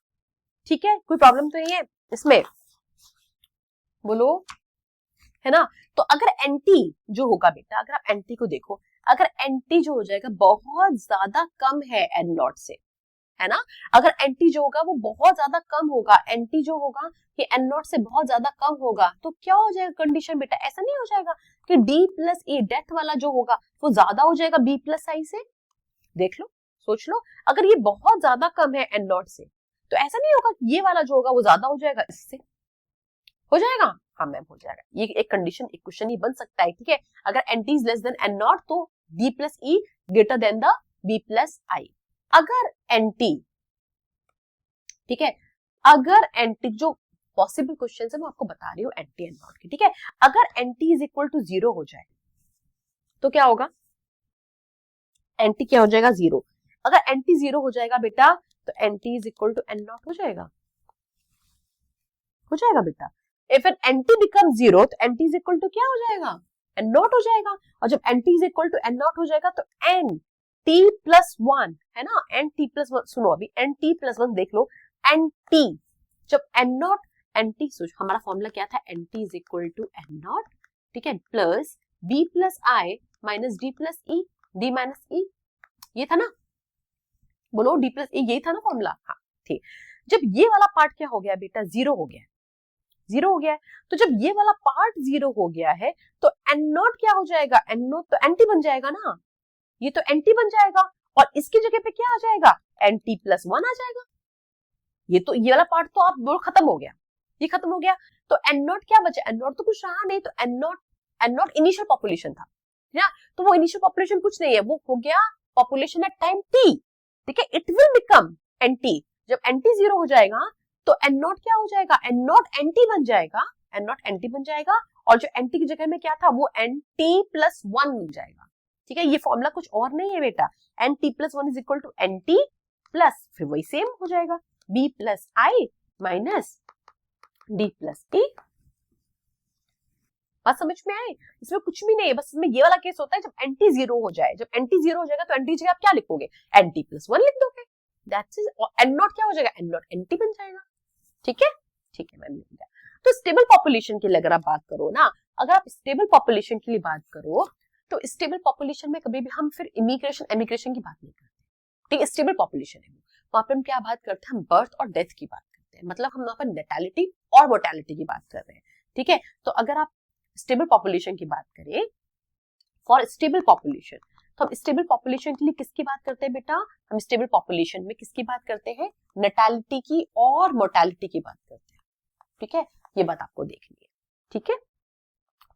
ठीक है, कोई प्रॉब्लम तो नहीं है इसमें, बोलो, है ना। तो अगर एंटी जो होगा बेटा, अगर आप एंटी को देखो, अगर एंटी जो हो जाएगा बहुत ज्यादा कम है एन नॉट से, है ना, अगर एंटी जो होगा वो बहुत ज्यादा कम होगा, एंटी जो होगा कि एन नॉट से बहुत ज्यादा कम होगा, तो क्या हो जाएगा कंडीशन बेटा, ऐसा नहीं हो जाएगा कि डी प्लस ई, डेथ वाला जो होगा वो ज्यादा हो जाएगा बी प्लस आई से, देख लो, सोच लो, अगर ये बहुत ज्यादा कम है एन नॉट से, तो ऐसा नहीं होगा ये वाला जो होगा वो ज्यादा हो जाएगा इससे, हो जाएगा, हाँ मैम हो जाएगा, ये एक कंडीशन, एक क्वेश्चन ही बन सकता है, ठीक है। अगर N T is less than N naught तो D plus E greater than the B plus I. अगर एंटी, ठीक है, अगर एंटी, जो पॉसिबल क्वेश्चन है मैं आपको बता रही हूँ एंटी एंड नॉट की, ठीक है, अगर एंटी इज इक्वल टू 0 हो जाए तो क्या होगा, एंटी क्या हो जाएगा 0, अगर एंटी 0 हो जाएगा बेटा तो NT is equal to N not हो जाएगा बेटा। इफ एन एंटी बिकम 0 तो एंटी इज इक्वल टू क्या हो जाएगा, एन नॉट हो जाएगा, और जब NT is equal to N not हो जाएगा तो एन टी प्लस 1, है ना, एन टी प्लस 1, सुनो अभी एन टी प्लस 1 देख लो, एन टी जब एन नॉट, एन टी, हमारा फॉर्मूला क्या था, N T is equal to N not, ठीक है, plus B plus I minus D plus E, D minus E, ये था ना, बोलो डी प्लस ई, यही था ना फॉर्मूला, हाँ ठीक। जब ये वाला पार्ट क्या हो गया बेटा, 0 हो गया, जीरो हो गया है। तो जब ये वाला पार्ट जीरो हो गया है तो एन नॉट क्या हो जाएगा, एन नॉट तो एंटी बन जाएगा ना, ये तो एंटी बन जाएगा और इसकी जगह पे क्या आ जाएगा, एंटी प्लस वन आ जाएगा। ये वाला पार्ट तो आप बोल खत्म हो गया, ये खत्म हो गया। तो एन नॉट क्या बचा, एन नॉट तो कुछ रहा नहीं, तो एन नॉट इनिशियल पॉपुलेशन था ना, तो वो इनिशियल पॉपुलेशन कुछ नहीं है, वो हो गया पॉपुलेशन एट टाइम टी। ठीक है, इट विल बिकम एंटी, जब एंटी जीरो हो जाएगा तो एन नॉट क्या हो जाएगा, एन नॉट एंटी बन जाएगा, एन नॉट एंटी बन जाएगा और जो एंटी की जगह में क्या था वो एन टी प्लस वन बन जाएगा। ठीक है, ये फॉर्मूला कुछ और नहीं है बेटा, N T plus one is equal to N T plus फिर वही सेम हो जाएगा B plus I minus D plus E. बात समझ में आए, इसमें कुछ भी नहीं है, बस इसमें ये वाला केस होता है जब एंटी जीरो हो जाए, जब एंटी जीरो हो जाएगा तो एंटी जगह आप क्या लिखोगे, एंटी प्लस वन लिख दोगे, दैट्स इट। और एन नॉट क्या हो जाएगा, एन नॉट एंटी बन जाएगा। ठीक है, ठीक है मैम, मिल गया। तो स्टेबल पॉपुलेशन की अगर आप बात करो ना, अगर आप स्टेबल पॉपुलेशन के लिए बात करो तो स्टेबल पॉपुलेशन में कभी भी हम फिर इमिग्रेशन एमिग्रेशन की बात नहीं करते। ठीक है, स्टेबल पॉपुलेशन है वहां पर हम क्या बात करते हैं, हम बर्थ और डेथ की बात करते हैं, मतलब हम वहां पर नेटालिटी और मोर्टेलिटी की बात कर रहे हैं। ठीक है, तो अगर आप स्टेबल पॉपुलेशन की बात करें, फॉर स्टेबल पॉपुलेशन, तो हम स्टेबल पॉपुलेशन के लिए किसकी बात करते हैं बेटा, हम स्टेबल पॉपुलेशन में किसकी बात करते हैं, नेटालिटी की और मोर्टेलिटी की बात करते हैं। ठीक है, ये बात आपको देखनी है। ठीक है,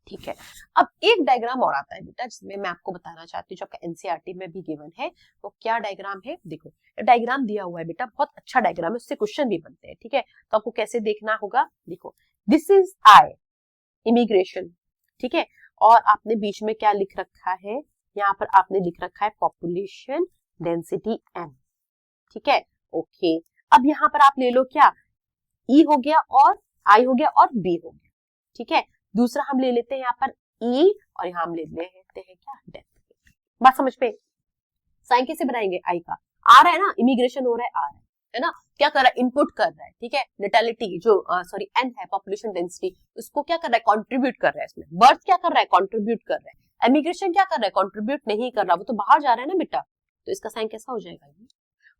ठीक है। अब एक डायग्राम और आता है बेटा जिसमें मैं आपको बताना चाहती हूँ, जो आपका एनसीईआरटी में भी गिवन है, वो क्या डायग्राम है, देखो डायग्राम दिया हुआ है बेटा, बहुत अच्छा डायग्राम है, उससे क्वेश्चन भी बनते हैं। ठीक है, तो आपको कैसे देखना होगा, देखो दिस इज आई इमिग्रेशन। ठीक है, और आपने बीच में क्या लिख रखा है, यहाँ पर आपने लिख रखा है पॉपुलेशन डेंसिटी एन। ठीक है, ओके। अब यहाँ पर आप ले लो क्या, ई हो गया और आई हो गया और बी हो गया। ठीक है, दूसरा हम ले लेते हैं यहाँ पर ई और यहाँ हम ले लेते हैं क्या, डेथ। बात समझ पे, साइन कैसे बनाएंगे, आई का आ रहा है ना, इमिग्रेशन हो रहा है, आ रहा है ना, क्या कर रहा है, इनपुट कर रहा है। ठीक है, नेटालिटी जो सॉरी एन है पॉपुलेशन डेंसिटी, उसको क्या कर रहा है, कंट्रीब्यूट कर रहा है इसमें। बर्थ क्या कर रहा है, कंट्रीब्यूट कर रहा है। एमिग्रेशन क्या कर रहा है, कंट्रीब्यूट नहीं कर रहा, वो तो बाहर जा रहा है ना बेटा, तो इसका साइन कैसा हो जाएगा, ये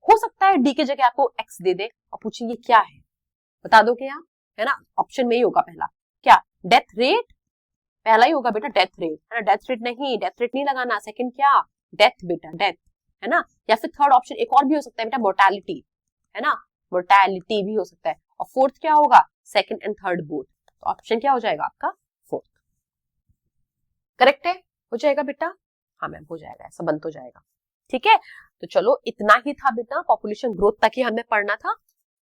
हो सकता है डी की जगह आपको एक्स दे दे और पूछे ये क्या है, बता दो क्या, है ना, ऑप्शन में ही होगा पहला क्या, डेथ रेट, पहला ही होगा बेटा डेथ रेट, है ना, डेथ रेट नहीं लगाना, सेकंड क्या, डेथ बेटा, डेथ, है ना, या फिर थर्ड ऑप्शन एक और भी हो सकता है बेटा, मोर्टेलिटी, है ना, मोर्टेलिटी भी हो सकता है, और फोर्थ क्या होगा, सेकंड एंड थर्ड बोथ, तो ऑप्शन क्या हो जाएगा आपका फोर्थ। करेक्ट है, हो जाएगा बेटा, हाँ मैम हो जाएगा, ऐसा बन तो जाएगा। ठीक है, तो चलो इतना ही था बेटा, पॉपुलेशन ग्रोथ तक ही हमें पढ़ना था,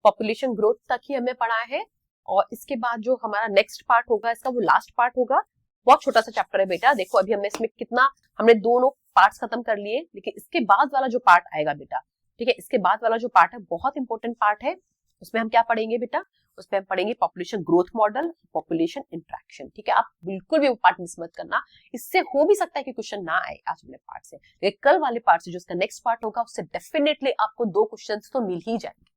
पॉपुलेशन ग्रोथ तक ही हमें पढ़ा है, और इसके बाद जो हमारा नेक्स्ट पार्ट होगा इसका, वो लास्ट पार्ट होगा, बहुत छोटा सा चैप्टर है बेटा। देखो अभी हमने इसमें कितना, हमने दोनों पार्ट्स खत्म कर लिए, लेकिन इसके बाद वाला जो पार्ट आएगा बेटा, ठीक है, इसके बाद वाला जो पार्ट है बहुत इंपॉर्टेंट पार्ट है, उसमें हम क्या पढ़ेंगे बेटा, उसमें हम पढ़ेंगे population growth model, population interaction. ठीक है, आप बिल्कुल भी वो पार्ट मिस मत करना, इससे हो भी सकता है कि क्वेश्चन ना आए आज वाले पार्ट से, लेकिन कल वाले पार्ट से जो इसका नेक्स्ट पार्ट होगा उससे डेफिनेटली आपको 2 क्वेश्चन तो मिल ही जाएंगे।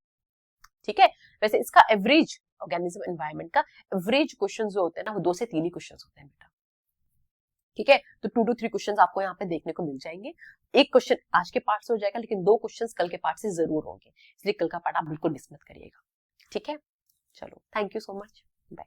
ठीक है, वैसे इसका एवरेज ऑर्गेनिज्म एनवायरनमेंट का एवरेज क्वेश्चन जो होते हैं ना, वो 2 से 3 ही क्वेश्चन होते हैं बेटा। ठीक है, तो 2 to 3 क्वेश्चंस आपको यहाँ पे देखने को मिल जाएंगे, एक क्वेश्चन आज के पार्ट से हो जाएगा, लेकिन 2 क्वेश्चंस कल के पार्ट से जरूर होंगे, इसलिए कल का पार्ट आप बिल्कुल मिस मत करिएगा। ठीक है, चलो thank you so much, bye.